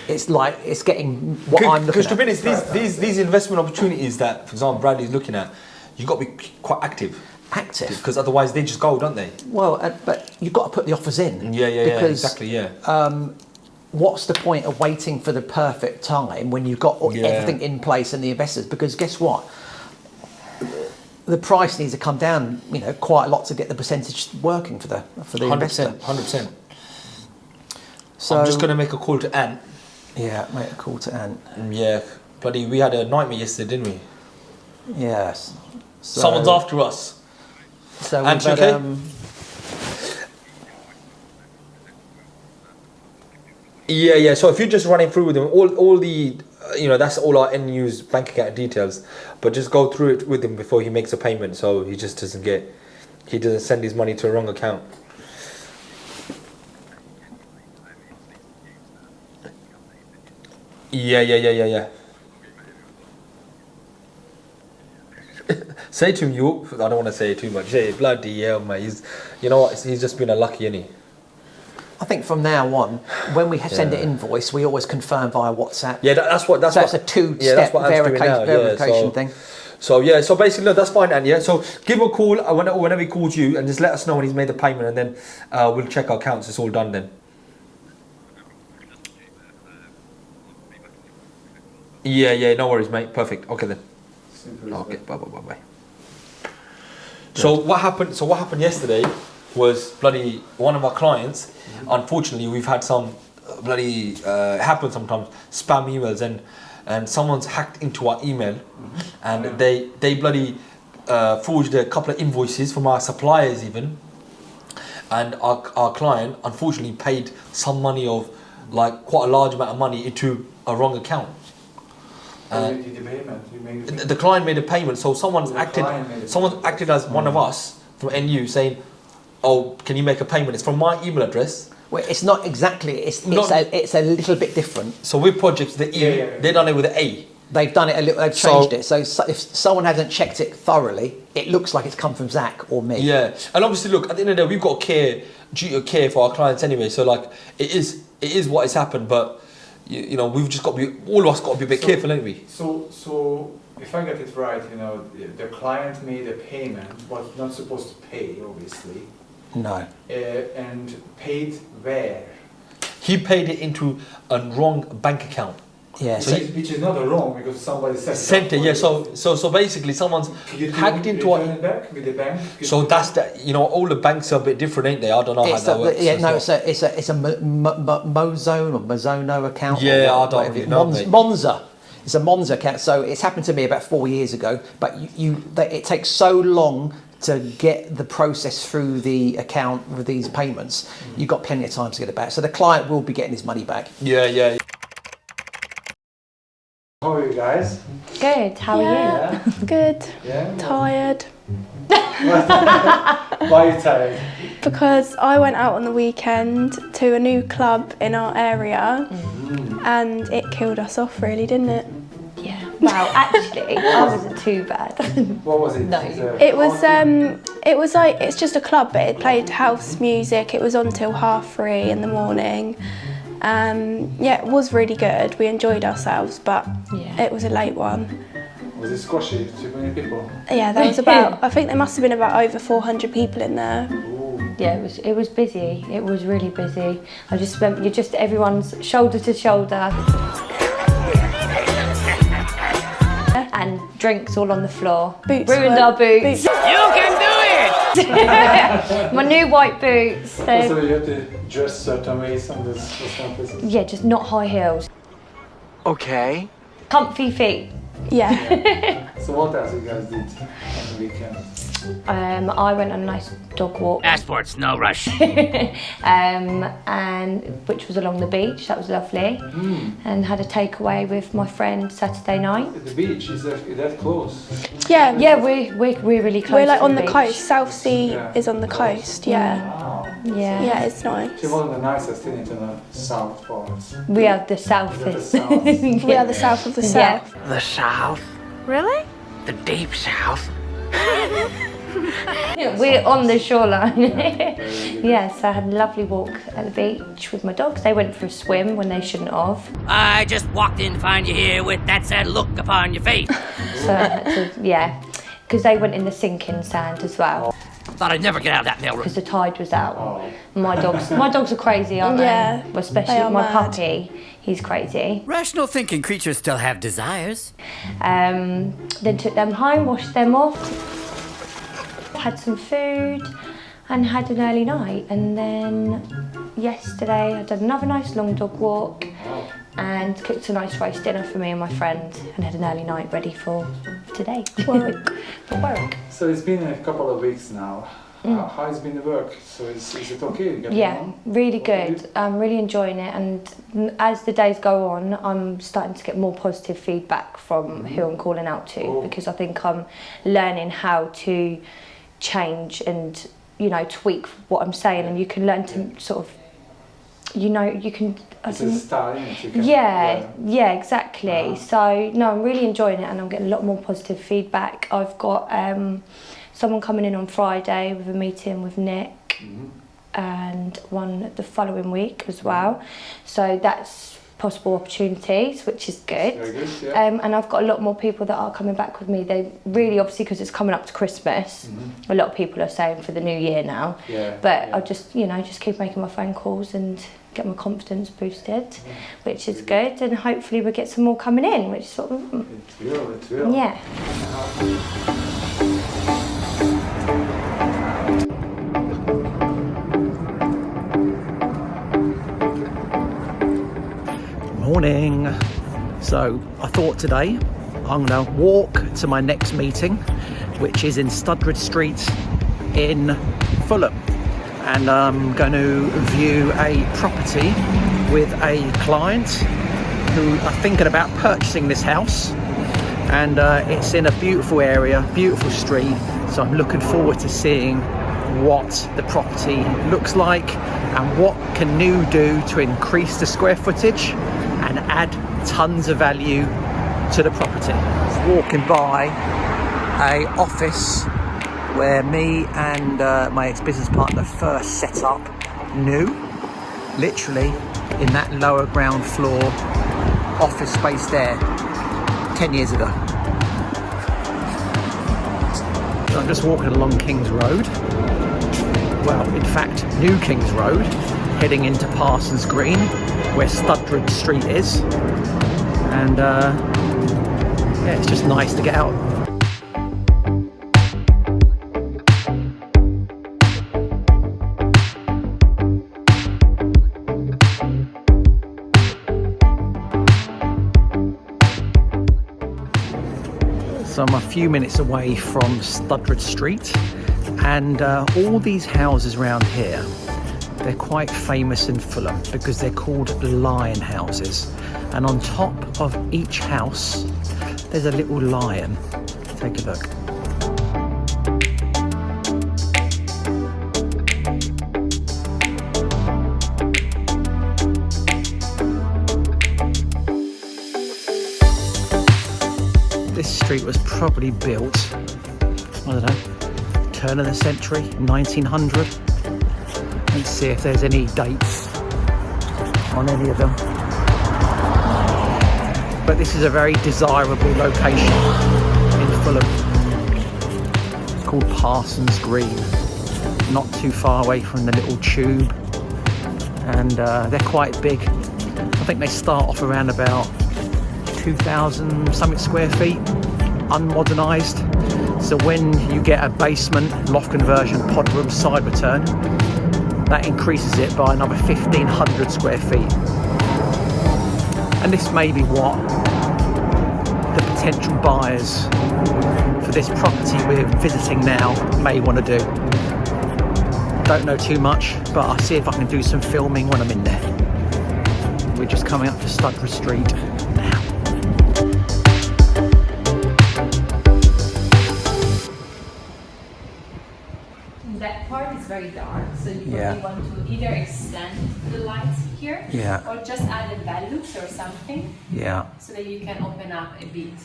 it's like it's getting what I'm looking at. Because to be honest, these investment opportunities that, for example, Bradley's looking at, you've got to be quite active. Because otherwise they just go, don't they? Well, but you've got to put the offers in. Yeah, exactly, What's the point of waiting for the perfect time when you've got everything in place and the investors? Because guess what? The price needs to come down, quite a lot to get the percentage working for the investor. 100%. So I'm just going to make a call to Ant. Yeah, make a call to Ant. Yeah, bloody, we had a nightmare yesterday, didn't we? Yes. So, someone's after us. So Ant, you okay? Yeah. So if you're just running through with him, all the, that's all our NU's bank account details. But just go through it with him before he makes a payment, so he just doesn't send his money to a wrong account. Yeah. Say to him, I don't want to say too much. Say, bloody hell, mate. He's just been unlucky, isn't he? I think from now on, when we send an invoice, we always confirm via WhatsApp. Yeah, that's a two-step verification thing. So basically, no, that's fine, and so give him a call whenever he calls you, and just let us know when he's made the payment, and then we'll check our accounts. It's all done then. Yeah, no worries, mate. Perfect. Okay then. Okay, bye. So what happened yesterday was bloody one of our clients. Unfortunately, we've had some bloody happen sometimes, spam emails, and someone's hacked into our email, and they bloody forged a couple of invoices from our suppliers even, and our client unfortunately paid some money of like quite a large amount of money into a wrong account. The client made a payment, so someone's acted as one of us from NU saying, "Oh, can you make a payment? It's from my email address." Well, it's not exactly. It's a little bit different. So with projects, the E, they've done it with an A. They've done it a little. They've changed it. So if someone hasn't checked it thoroughly, it looks like it's come from Zach or me. Yeah, and obviously, look, at the end of the day, we've got duty of care for our clients anyway. So like, it is what has happened, but we've just got to be, all of us got to be a bit careful, ain't we? So if I get it right, the client made a payment, was not supposed to pay, obviously. No. And paid where? He paid it into a wrong bank account. Yeah. Which is not wrong because somebody sent it. Yeah. So basically, someone's hacked into our. Back with the bank. So that's that. All the banks are a bit different, ain't they? I don't know how that works. Yeah. No. It's a Mozone or Mozono account. Yeah. I don't really know. Monza. It's a Monza account. So it's happened to me about 4 years ago. But it takes so long to get the process through the account with these payments. You've got plenty of time to get it back. So the client will be getting his money back. Yeah. How are you guys? Good. How are you? Good. Yeah. Tired. Why are you tired? Because I went out on the weekend to a new club in our area, and it killed us off, really, didn't it? Yeah. Well, actually, I wasn't too bad. What was it? No. It was like, it's just a club, but it played house music. It was on till 3:30 in the morning. It was really good. We enjoyed ourselves, but it was a late one. Was it squashy? Too many people? Yeah, there was I think there must have been about over 400 people in there. Ooh. Yeah, it was busy. It was really busy. Everyone's shoulder to shoulder. And drinks all on the floor. Ruined our boots. You can do it! My new white boots. So you have to dress certain ways on this campus? Yeah, just not high heels. Okay. Comfy feet. Yeah. So what else you guys did on the weekend? I went on a nice dog walk. Passports, no rush. And which was along the beach. That was lovely. And had a takeaway with my friend Saturday night. The beach, is that close? Yeah. Yeah, we're really close. We're like to on the beach. coast. South Sea is on the coast. Yeah. Wow. Yeah, it's nice. It's one of the nicest in the south parts. We are the southest. We are the south of the south. The South? Really? The deep South? We're on the shoreline. Yes, I had a lovely walk at the beach with my dogs. They went for a swim when they shouldn't have. I just walked in to find you here with that sad look upon your face. So, because they went in the sinking sand as well. Thought I'd never get out of that mailroom. Because the tide was out. My dogs are crazy, aren't they? Yeah, Especially they are my mad. puppy. He's crazy. Rational thinking creatures still have desires. Then took them home, washed them off, had some food and had an early night. And then yesterday I did another nice long dog walk and cooked a nice roast dinner for me and my friend and had an early night ready for today. Work. For work. So it's been a couple of weeks now. How's been the work? So is it okay? Yeah, really good. I'm really enjoying it, and as the days go on, I'm starting to get more positive feedback from who I'm calling out to, because I think I'm learning how to change and, you know, tweak what I'm saying, and you can learn to sort of, you know, you can. It's a style, isn't it? Yeah, exactly. So no, I'm really enjoying it, and I'm getting a lot more positive feedback. I've got someone coming in on Friday with a meeting with Nick, and one the following week as well. So that's possible opportunities, which is good. Very good, yeah. And I've got a lot more people that are coming back with me. They really, obviously, because it's coming up to Christmas, a lot of people are saying for the new year now. Yeah, but I'll just, you know, just keep making my phone calls and get my confidence boosted, which is good. And hopefully we'll get some more coming in, which is sort of... It will. Yeah. Morning. So I thought today I'm going to walk to my next meeting, which is in Studbridge Street in Fulham, and I'm going to view a property with a client who are thinking about purchasing this house, and it's in a beautiful area, beautiful street, so I'm looking forward to seeing what the property looks like and what can New do to increase the square footage and add tons of value to the property. Walking by a office where me and my ex-business partner first set up New, literally in that lower ground floor office space there 10 years ago. So I'm just walking along King's Road. Well, in fact, New King's Road, heading into Parsons Green, where Studbridge Street is. And yeah, it's just nice to get out. So I'm a few minutes away from Studbridge Street, and all these houses around here, they're quite famous in Fulham because they're called lion houses, and on top of each house there's a little lion. Take a look. This street was probably built, I don't know, turn of the century, 1900. Let's see if there's any dates on any of them. But this is a very desirable location in Fulham. It's called Parsons Green, not too far away from the little tube, and they're quite big. I think they start off around about 2,000 something square feet, unmodernised. So when you get a basement, loft conversion, pod room, side return, that increases it by another 1,500 square feet. And this may be what the potential buyers for this property we're visiting now may want to do. Don't know too much, but I'll see if I can do some filming when I'm in there. We're just coming up to Studbridge Street now. That part is very dark, so you probably Yeah. want to either extend the lights here, Yeah. or just add a velux or something, Yeah. so that you can open up a bit.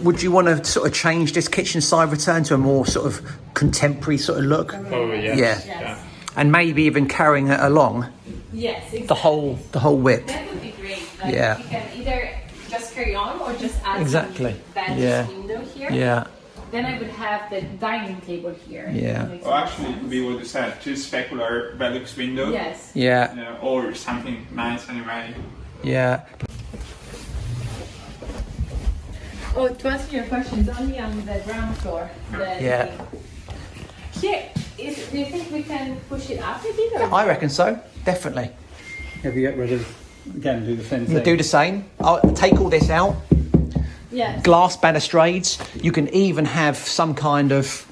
Would you want to sort of change this kitchen side, return to a more sort of contemporary sort of look? Probably, yes. Yeah. Yes. And maybe even carrying it along Yes, exactly. the whole width. That would be great. Like, Yeah. you can either just carry on or just add Exactly. some velux Yeah. window here. Yeah. Then I would have the dining table here. Yeah. Well, actually, we would have two specular velux window. Yes. Yeah. Or something nice anyway. Yeah. Oh, to answer your question, it's only on the ground floor. Yeah. Here, do you think we can push it up a bit? Or? I reckon so. Definitely. If you get rid of, again, do the same thing. You do the same. I'll take all this out. Yes. Glass balustrades. You can even have some kind of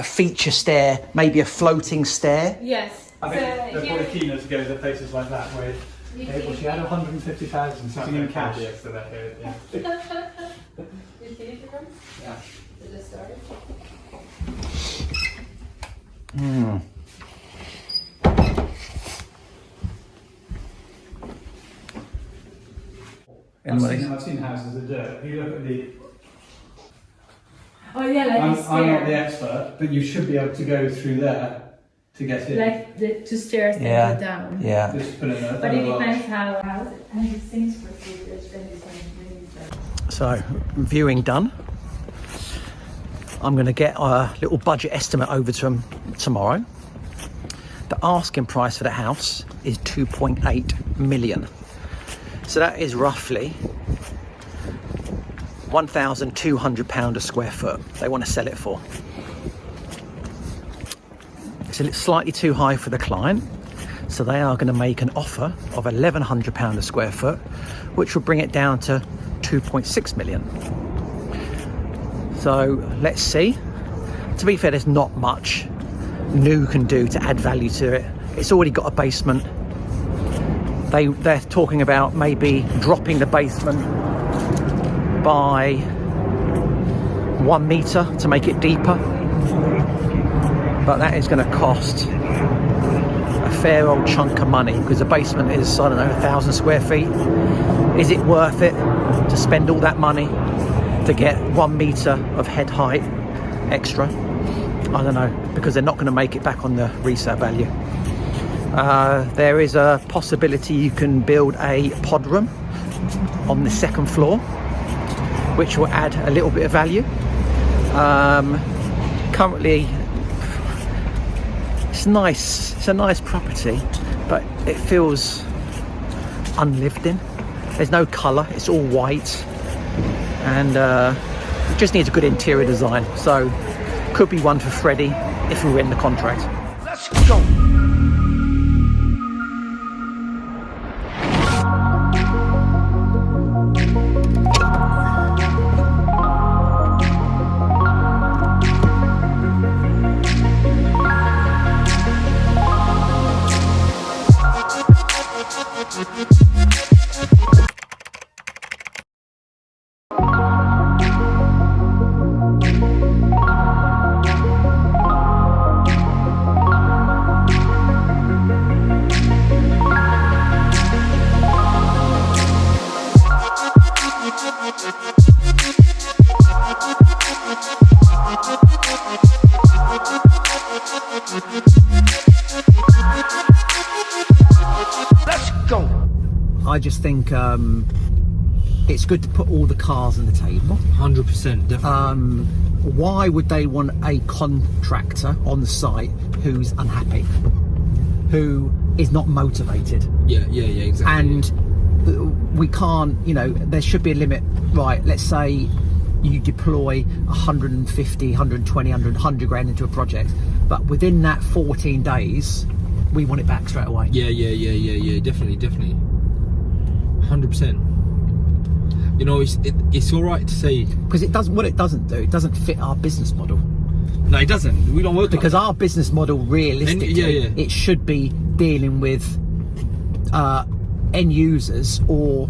feature stair, maybe a floating stair. Yes. I think they're probably keener to go to places like that where well, she had 150,000 sitting in cash. Yeah. Utility room? Yeah. Is it started? I've seen houses that do it. If you look at the... Oh yeah, like I'm not the expert, but you should be able to go through there to get in. like the two stairs that Yeah. go down. Yeah. Just put in a... But it depends how it things for figures then it's really So, viewing done. I'm going to get a little budget estimate over to them tomorrow. The asking price for the house is 2.8 million. So that is roughly £1,200 a square foot they want to sell it for. It's slightly too high for the client, so they are going to make an offer of £1,100 a square foot, which will bring it down to 2.6 million. So let's see. To be fair, there's not much new can do to add value to it. It's already got a basement. They're talking about maybe dropping the basement by 1 metre to make it deeper, but that is going to cost a fair old chunk of money because the basement is, I don't know, 1,000 square feet. Is it worth it to spend all that money to get 1 metre of head height extra? I don't know, because they're not going to make it back on the resale value. There is a possibility you can build a pod room on the second floor, which will add a little bit of value. Currently, it's nice. It's a nice property, but it feels unlived in. There's no colour. It's all white, and it just needs a good interior design. So, could be one for Freddie if we win the contract. Let's go. Let's go. I just think it's good to put all the cards on the table. 100%, definitely. Why would they want a contractor on the site who's unhappy, who is not motivated? Yeah, exactly. And we can't, there should be a limit. Right, let's say you deploy 150, 120, 100 grand into a project, but within that 14 days, we want it back straight away. Yeah, definitely. 100%. It's all right to say, because it doesn't fit our business model. No, it doesn't. We don't work because like our business model, realistically, it should be dealing with end users or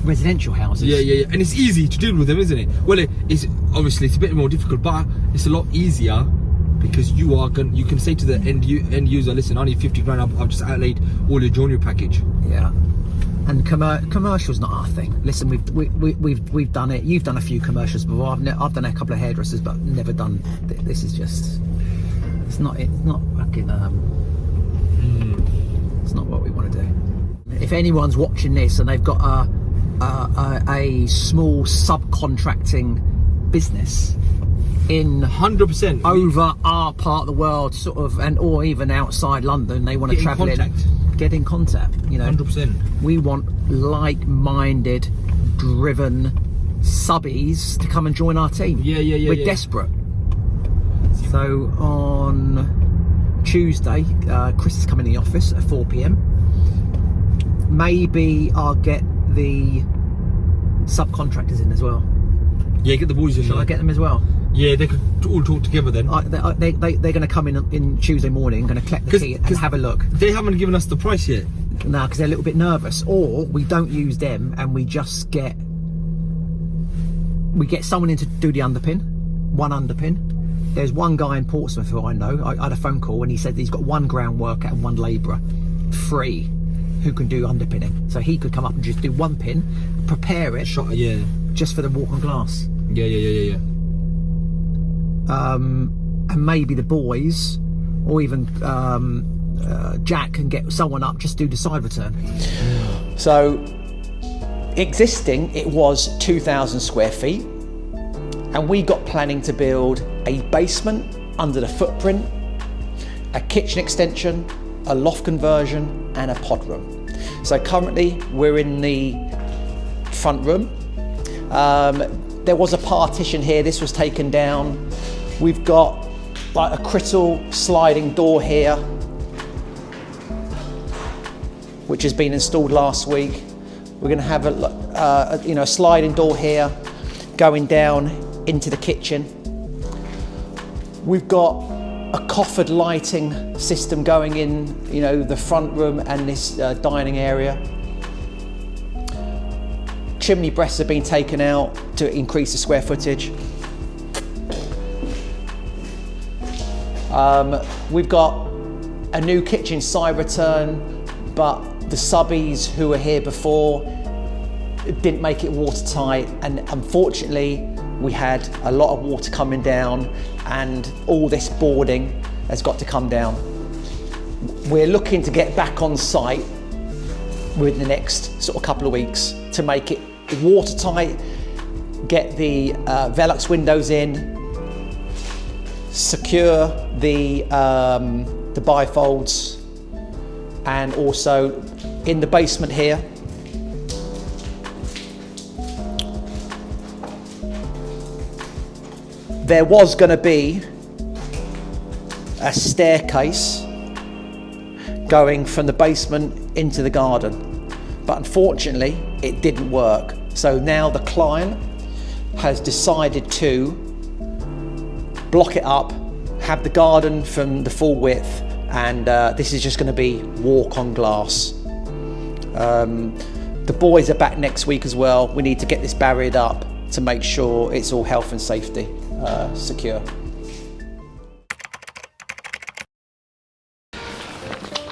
residential houses. Yeah, and it's easy to deal with them, isn't it? Well, it's obviously a bit more difficult, but it's a lot easier because you can say to the end user, listen, I need 50 grand. I've just outlaid all your joinery package. Yeah. And commercial's not our thing. Listen, we've done it. You've done a few commercials before. I've done a couple of hairdressers, but never done. This is just. It's not fucking. It's not what we want to do. If anyone's watching this and they've got a small subcontracting business in 100% over our part of the world, sort of, or even outside London, they want to travel in. Get in contact. 100%. We want like-minded, driven subbies to come and join our team. Yeah. We're desperate. So on Tuesday, Chris is coming in the office at 4 p.m. Maybe I'll get the subcontractors in as well. Yeah, get the boys in. Shall I get them as well? Yeah, they could all talk together then. They're going to come in Tuesday morning, going to collect the key and have a look. They haven't given us the price yet. No, because they're a little bit nervous. Or we don't use them and we just get someone in to do the underpin, one underpin. There's one guy in Portsmouth who I know. I had a phone call and he said he's got one ground worker and one labourer, free, who can do underpinning. So he could come up and just do one pin, prepare it, just for the walk on glass. Yeah. And maybe the boys, or even Jack, can get someone up, just do the side return. So existing, it was 2,000 square feet, and we got planning to build a basement under the footprint, a kitchen extension, a loft conversion, and a pod room. So currently we're in the front room. There was a partition here, this was taken down. We've got like a crystal sliding door here, which has been installed last week. We're going to have a sliding door here going down into the kitchen. We've got a coffered lighting system going in, the front room and this dining area. Chimney breasts have been taken out to increase the square footage. We've got a new kitchen side return, but the subbies who were here before didn't make it watertight, and unfortunately we had a lot of water coming down and all this boarding has got to come down. We're looking to get back on site within the next sort of couple of weeks to make it watertight, get the Velux windows in, secure the bifolds, and also in the basement here there was going to be a staircase going from the basement into the garden, but unfortunately it didn't work. So now the client has decided to block it up, have the garden from the full width, and this is just going to be walk on glass. The boys are back next week as well. We need to get this barriered up to make sure it's all health and safety secure.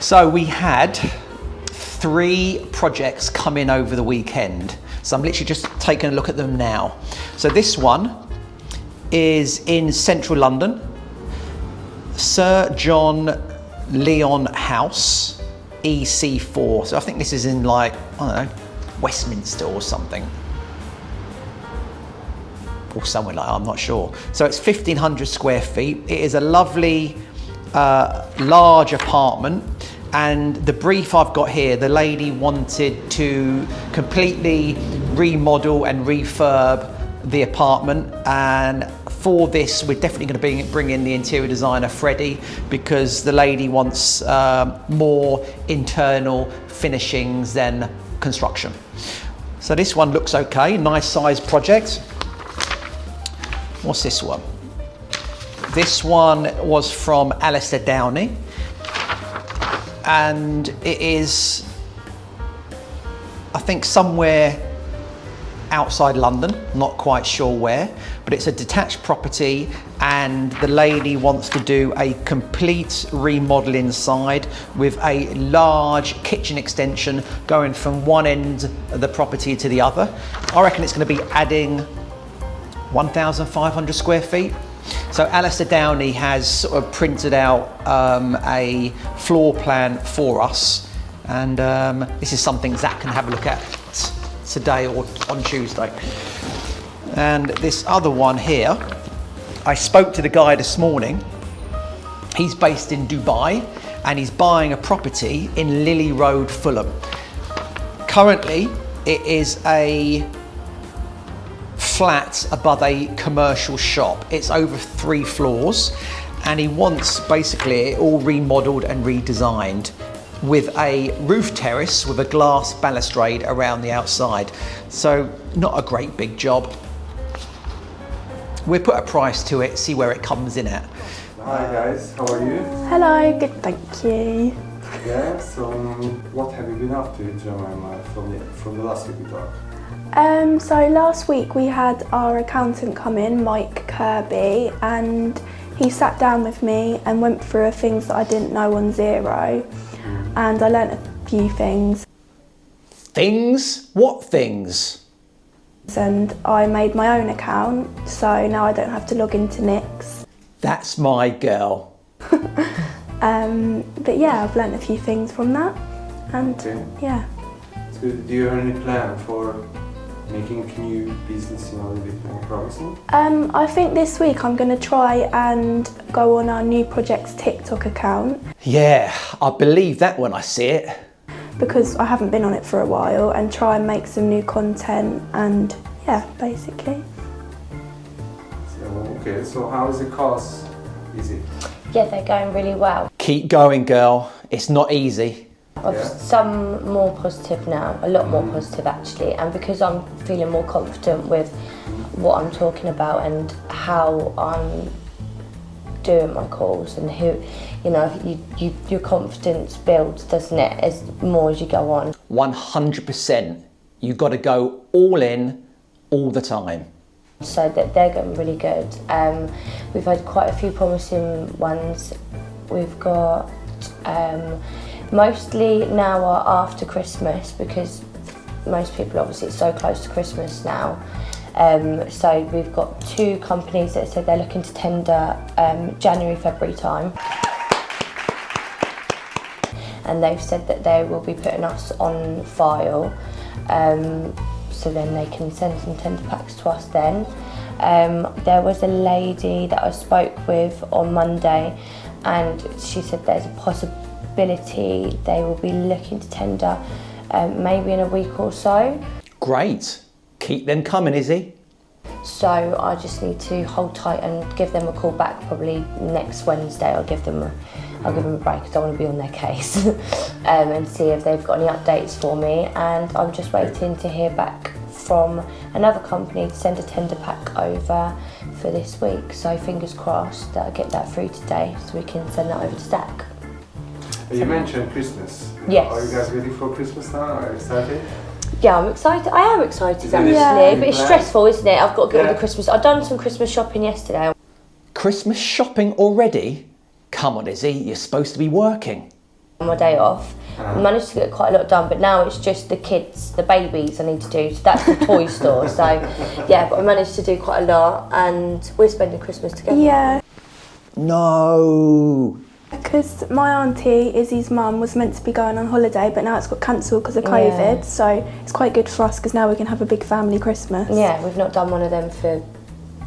So we had 3 projects come in over the weekend. So I'm literally just taking a look at them now. So this one is in central London, Sir John Leon House, EC4. So I think this is in Westminster or something. Or somewhere like that, I'm not sure. So it's 1,500 square feet. It is a lovely, large apartment. And the brief I've got here, the lady wanted to completely remodel and refurb the apartment, and for this we're definitely going to bring in the interior designer Freddie, because the lady wants more internal finishings than construction. So this one looks okay, nice size project. What's this one? This one was from Alistair Downey, and it is, I think, somewhere outside London, not quite sure where, but it's a detached property and the lady wants to do a complete remodel inside with a large kitchen extension going from one end of the property to the other. I reckon it's going to be adding 1,500 square feet. So Alistair Downey has sort of printed out a floor plan for us, and this is something Zach can have a look at today or on Tuesday. And this other one here, I spoke to the guy this morning. He's based in Dubai and he's buying a property in Lily Road, Fulham. Currently, it is a flat above a commercial shop. It's over 3 floors and he wants basically it all remodeled and redesigned with a roof terrace with a glass balustrade around the outside. So not a great big job. We'll put a price to it, see where it comes in at. Hi guys, how are you? Hello, good, thank you. Yeah, so what have you been up to, Jemima, from the last week we talked? So last week we had our accountant come in, Mike Kirby, and he sat down with me and went through things that I didn't know on Xero, and I learnt a few things. Things? What things? And I made my own account, so now I don't have to log into Nick's. That's my girl. But yeah, I've learnt a few things from that, and yeah. So do you have any plan for making a new business, a little bit more promising? I think this week I'm going to try and go on our New Projects TikTok account. Yeah, I believe that when I see it. Because I haven't been on it for a while, and try and make some new content, and yeah, basically. Okay, so how is the course? Is it? Yeah, they're going really well. Keep going, girl. It's not easy. I've some more positive now, a lot more positive actually, and because I'm feeling more confident with what I'm talking about and how I'm doing my calls and who, you know, your confidence builds, doesn't it, as more as you go on. 100%. You've got to go all in, all the time. So that they're going really good. We've had quite a few promising ones. We've got mostly now are after Christmas, because most people, obviously it's so close to Christmas now. So we've got 2 companies that said they're looking to tender January, February time. And they've said that they will be putting us on file, so then they can send some tender packs to us then. There was a lady that I spoke with on Monday, and she said there's a possibility they will be looking to tender maybe in a week or so. Great. Keep them coming, Izzy. So I just need to hold tight and give them a call back probably next Wednesday. I'll give them a break because I want to be on their case and see if they've got any updates for me. And I'm just waiting to hear back from another company to send a tender pack over for this week. So fingers crossed that I'll get that through today so we can send that over to Zach. You mentioned Christmas. Yes. Are you guys ready for Christmas now? Are you excited? Yeah, I'm excited. I am excited actually, but it's stressful, isn't it? I've got to get all the Christmas. I've done some Christmas shopping yesterday. Christmas shopping already? Come on, Izzy, you're supposed to be working. On my day off, I managed to get quite a lot done, but now it's just the kids, the babies I need to do. So that's the toy store. So yeah, but I managed to do quite a lot, and we're spending Christmas together. Yeah. No. Because my auntie, Izzy's mum, was meant to be going on holiday, but now it's got cancelled because of COVID. So it's quite good for us because now we can have a big family Christmas. Yeah, we've not done one of them for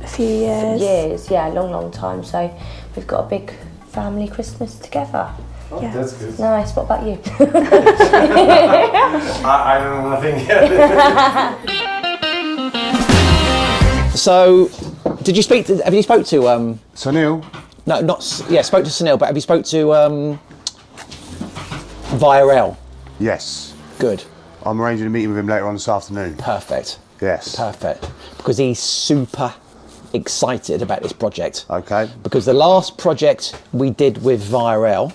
a few years. Yeah, a long time. So we've got a big family Christmas together. Oh, yeah. That's good. Nice. What about you? I don't know nothing yet. So, have you spoke to Sunil? No, spoke to Sunil, but have you spoke to VIRL? Yes. Good. I'm arranging a meeting with him later on this afternoon. Perfect. Yes. Perfect. Because he's super excited about this project. Okay. Because the last project we did with VIRL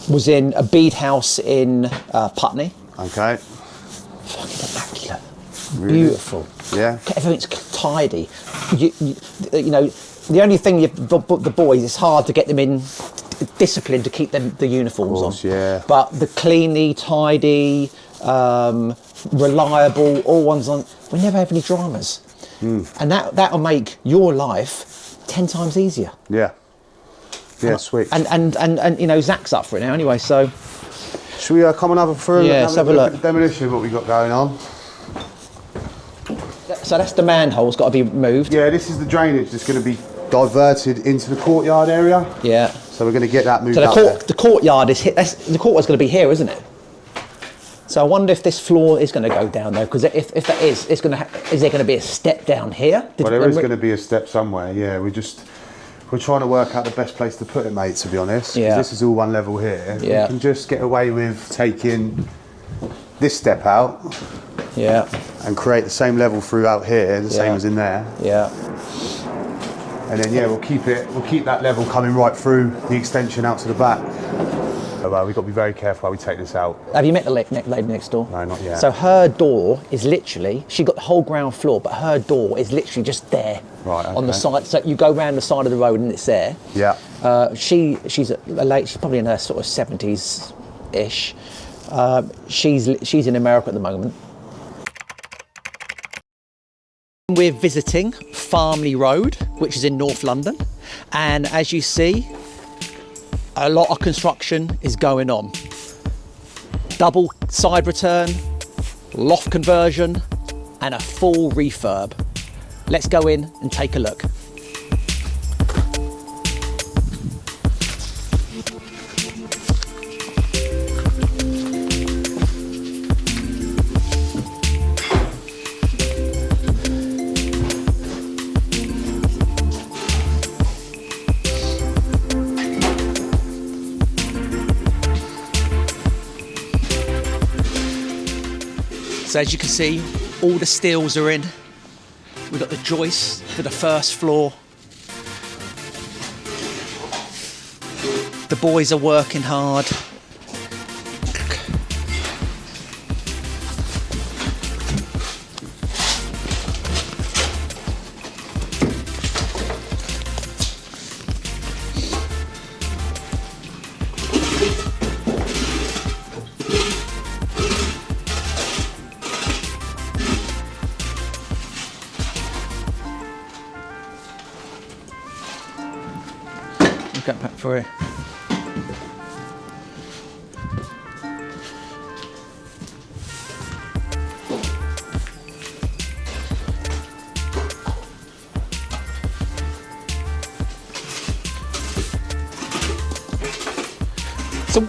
was in a bead house in Putney. Okay. Fucking Really? Beautiful. Yeah. Everything's tidy. You know, the only thing the boys, it's hard to get them in discipline to keep the uniforms Of course, on. yeah. But the cleanly, tidy, reliable, all ones on. We never have any dramas, and that'll make your life 10 times easier. Yeah. Yeah, sweet. And you know, Zach's up for it now anyway. So should we come and have a through? Yeah, let's have a look. At the demolition, what we got going on. So that's the manhole's got to be moved. Yeah, this is the drainage that's going to be diverted into the courtyard area. Yeah. So we're going to get that moved So out the courtyard is the courtyard's going to be here, isn't it? So I wonder if this floor is going to go down there, because if that is, is there going to be a step down here? Well, there is going to be a step somewhere. Yeah, we're trying to work out the best place to put it, mate. To be honest, 'cause this is all one level here. Yeah. We can just get away with taking this step out. Yeah. And create the same level throughout here, the same as in there. Yeah. And then we'll keep that level coming right through the extension out to the back. Oh, well, we've got to be very careful how we take this out. Have you met the lady next door? No, not yet. So her door is literally, she got the whole ground floor, but her door is literally just there. Right, okay. On the side. So you go round the side of the road and it's there. Yeah. She's a late, she's probably in her sort of 70s-ish. She's in America at the moment. We're visiting Farmley Road, which is in North London, and as you see, a lot of construction is going on. Double side return, loft conversion, and a full refurb. Let's go in and take a look. So as you can see, all the steels are in. We've got the joists for the first floor. The boys are working hard. Get back for you. So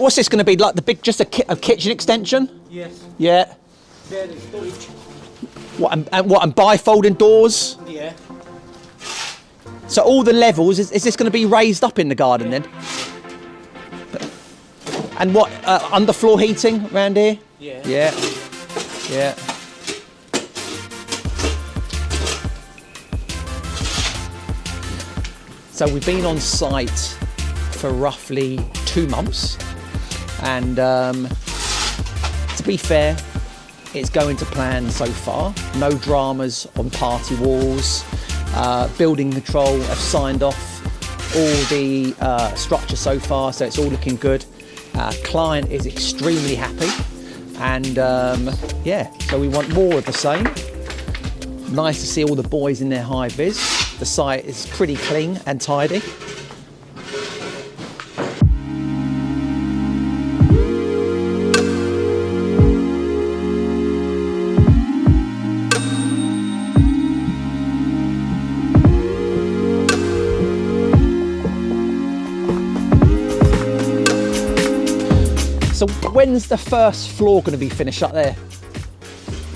what's this going to be like? The big, just a kitchen extension? Yes. Yeah. There is storage. What and bifolding doors? Yeah. So all the levels, is this going to be raised up in the garden then? And what, underfloor heating around here? Yeah. Yeah. Yeah. So we've been on site for roughly 2 months, and to be fair, it's going to plan so far. No dramas on party walls. Building control have signed off all the structure so far, so it's all looking good. Client is extremely happy, and yeah, so we want more of the same. Nice to see all the boys in their high vis. The site is pretty clean and tidy. So when's the first floor going to be finished up there?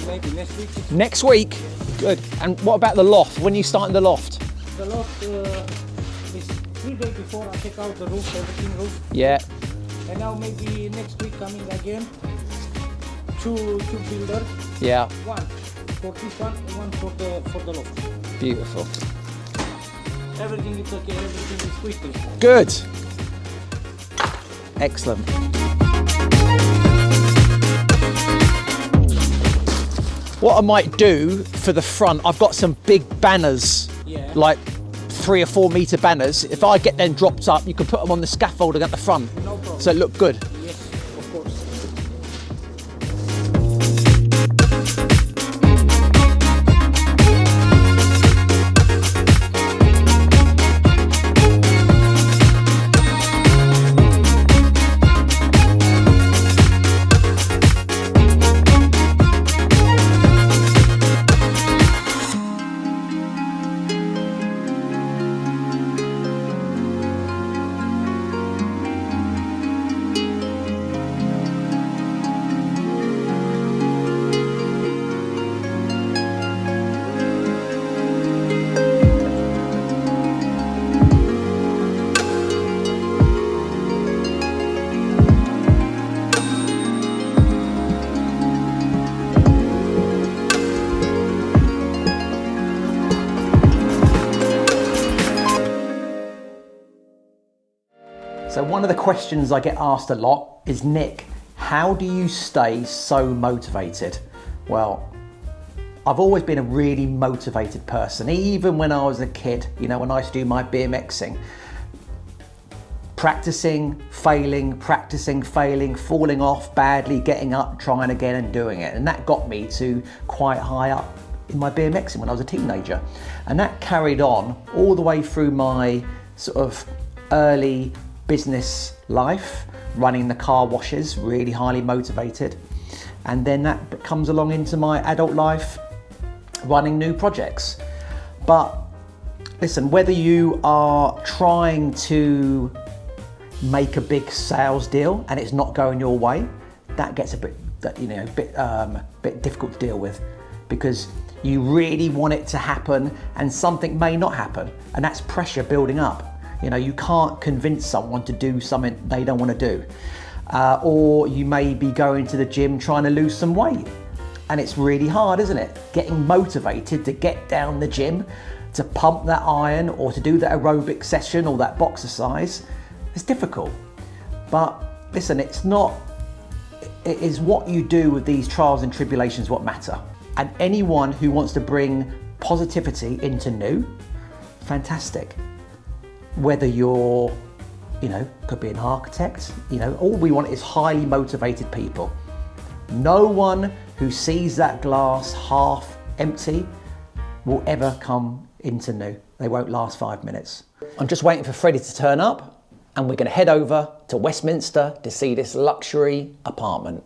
Maybe next week. Next week? Good. And what about the loft? When are you starting the loft? The loft is 3 days before I take out the roof, everything roof. Yeah. And now maybe next week coming again. Two builders. Yeah. One for this one and one for the loft. Beautiful. Everything is okay, everything is quickly. Good. Excellent. What I might do for the front, I've got some big banners, like 3 or 4 metre banners. If I get them dropped up, you can put them on the scaffolding at the front, so it look good. Yes, of course. So one of the questions I get asked a lot is, Nick, how do you stay so motivated? Well, I've always been a really motivated person, even when I was a kid, you know, when I used to do my BMXing. Practicing, failing, falling off badly, getting up, trying again and doing it. And that got me to quite high up in my BMXing when I was a teenager. And that carried on all the way through my sort of early business life, running the car washes, really highly motivated. And then that comes along into my adult life, running new projects. But listen, whether you are trying to make a big sales deal and it's not going your way, that gets a bit difficult to deal with, because you really want it to happen and something may not happen, and that's pressure building up. You know, you can't convince someone to do something they don't want to do. Or you may be going to the gym trying to lose some weight, and it's really hard, isn't it? Getting motivated to get down the gym, to pump that iron or to do that aerobic session or that boxercise. It's difficult. But listen, it is what you do with these trials and tribulations what matter. And anyone who wants to bring positivity into new, fantastic. Whether you're, could be an architect, all we want is highly motivated people. No one who sees that glass half empty will ever come into new. They won't last 5 minutes. I'm just waiting for Freddie to turn up, and we're going to head over to Westminster to see this luxury apartment.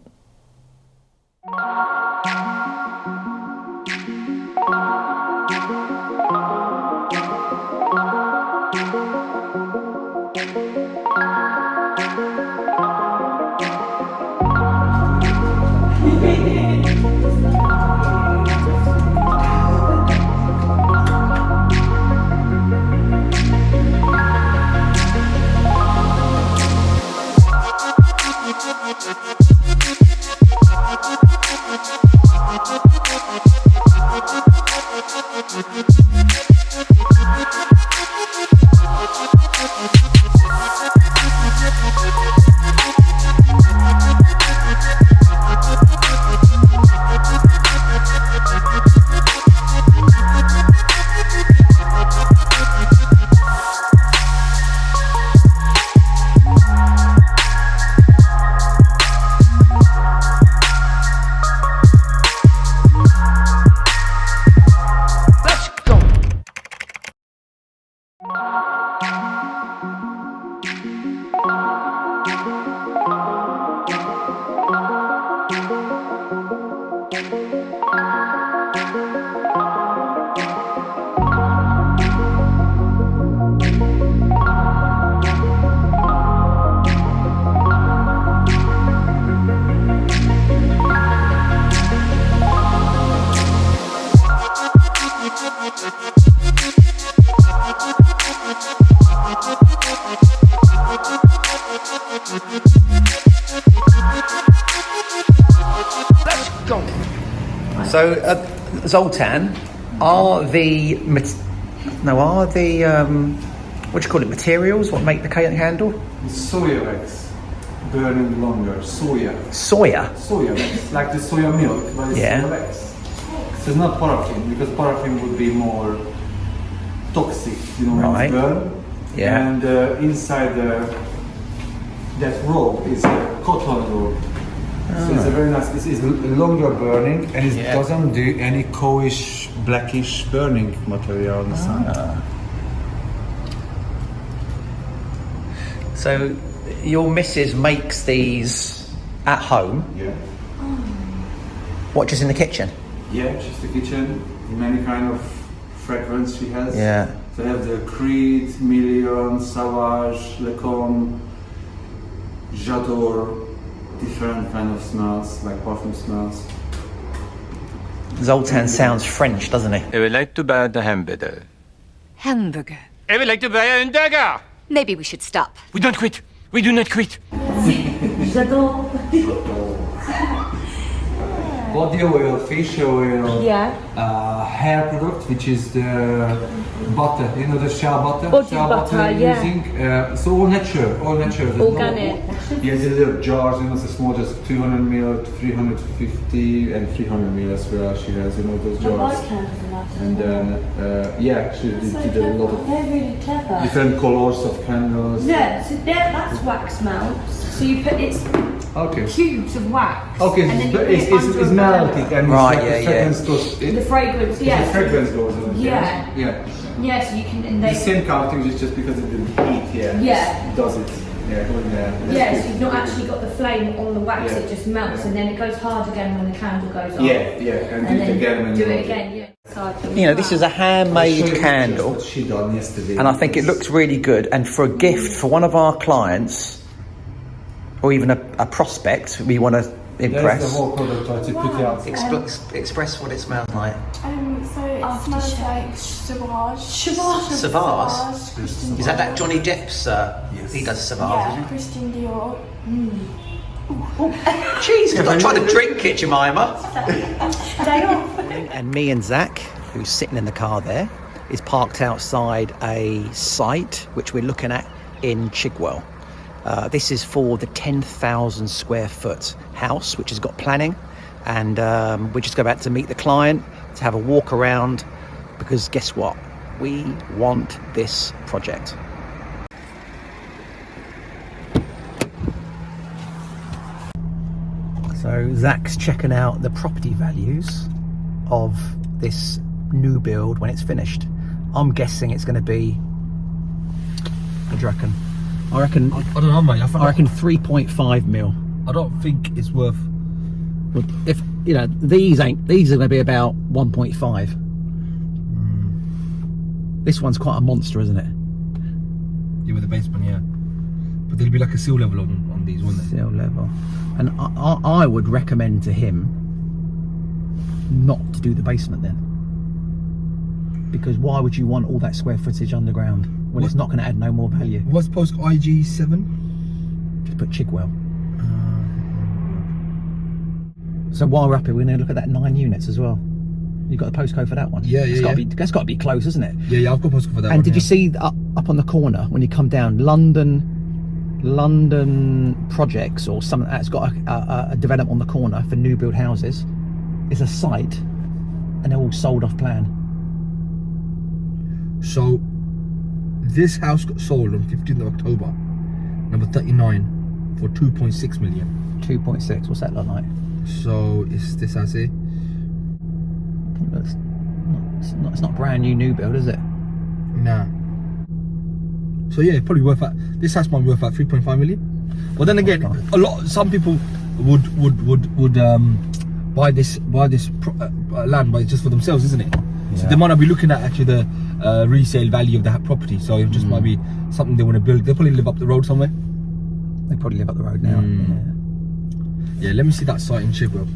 So Zoltan, are the what do you call it, materials what make the candle? Soya wax, burning longer. Soya. Soya? Soya wax, like the soya milk, but it's soya wax. So it's not paraffin, because paraffin would be more toxic, you know, when it's burned. Yeah. And inside that rope is a cotton rope. So it's a very nice, it's longer burning, and it doesn't do any coish, blackish burning material on the side. So your missus makes these at home? Yeah. What, just in the kitchen? Yeah, just the kitchen. Many kind of fragrance she has. Yeah. So I have the Creed, Million, Savage, Lacombe, J'adore, different kind of smells, like perfume smells. Zoltan sounds French, doesn't he? I would like to buy the hamburger. Hamburger. I would like to buy a hamburger. Maybe we should stop. We don't quit. We do not quit. J'adore. Body oil, facial oil, hair product, which is the butter, you know, the shea butter? Body shea butter, I'm yeah. using. So all natural. Organic. Yeah, the little jars, you know, so small, just 200 ml, 350 and 300 ml as well. She has, you know, those jars. And then, she did a lot of They're really clever. different colors of candles. Yeah, so that's wax melts. So you put cubes of wax. Okay, and then you put it's melted and Right, it's like The fragrance, yeah. The fragrance goes on. Yeah. Yeah. Yeah, so you can. And The they, same kind of thing, just because of the heat, Yeah. it does it. Yeah, go in there. That's yeah, good. so you've not actually got the flame on the wax, Yeah. it just melts and then it goes hard again when the candle goes off. Yeah, and do it then again when do you it want again, yeah. You know, this is a handmade candle. What she done yesterday. And I think it looks really good. And for a gift for one of our clients, or even a prospect we want to impress, There's the whole product to put out. Express what it smells like. So it smells like Sauvage. Savage? Is that Johnny Depp's? Yes. He does Savage, Yeah, isn't Christian Dior. Jeez, I'm not trying to drink it, Jemima. Day off. And me and Zach, who's sitting in the car there, is parked outside a site which we're looking at in Chigwell. This is for the 10,000 square foot house, which has got planning, and we're just about to meet the client, to have a walk around, because guess what? We want this project. So Zach's checking out the property values of this new build when it's finished. I'm guessing it's going to be, what do you reckon? I reckon, I don't know, mate. I reckon 3.5 mil. I don't think it's worth. If you know, these are going to be about 1.5. This one's quite a monster, isn't it? Yeah, with the basement, yeah. But there'll be like a seal level on these, wouldn't there? Seal level. And I would recommend to him not to do the basement then. Because why would you want all that square footage underground when it's not going to add no more value? What's postcode IG7? Just put Chigwell. So while we're up here, we're going to look at that 9 units as well. You got the postcode for that one? Yeah, yeah, That's got to be close, isn't it? Yeah, I've got postcode for that. And did you see up on the corner when you come down, London Projects or something that's got a development on the corner for new build houses? It's a site, and they're all sold off plan. So this house got sold on 15th of October, number 39, for 2.6 million. 2.6. What's that look like? So is this as it? It's not brand new build, is it? Nah. So yeah, probably worth that. This house might be worth about 3.5 million. But then again, some people would buy this land, but it's just for themselves, isn't it? Yeah. So they might not be looking at actually the resale value of that property. So it just might be something they want to build. They probably live up the road somewhere. They probably live up the road now. Yeah, let me see that site in Chigwell.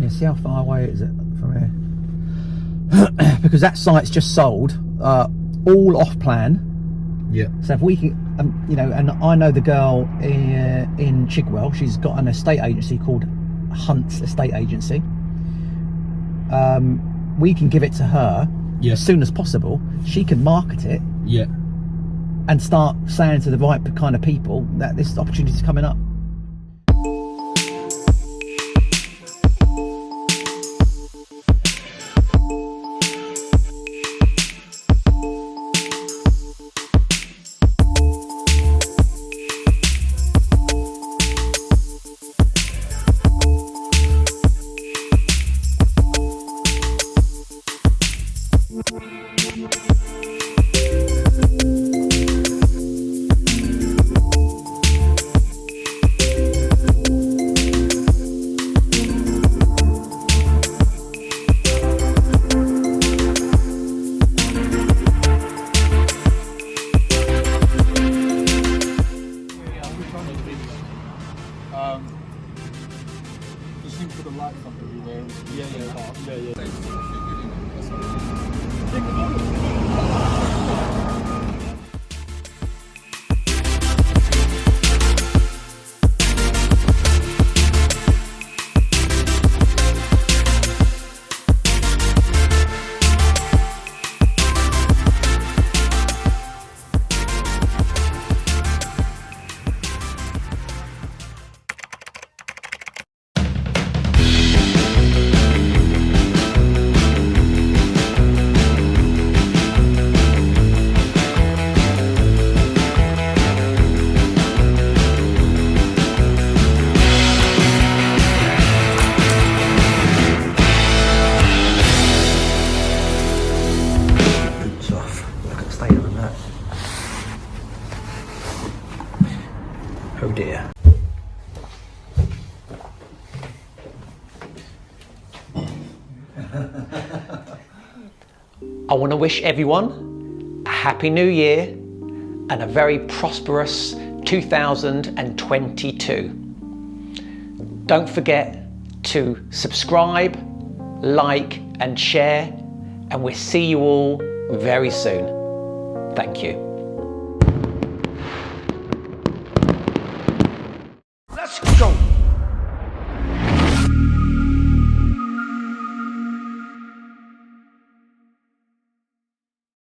Yeah, see how far away is it from here? Because that site's just sold, all off plan. Yeah. So if we can, you know, and I know the girl in Chigwell. She's got an estate agency called Hunt's Estate Agency. We can give it to her as soon as possible. She can market it. Yeah. And start saying to the right kind of people that this opportunity is coming up. Oh dear. I want to wish everyone a happy new year and a very prosperous 2022. Don't forget to subscribe, like and share, and we'll see you all very soon. Thank you.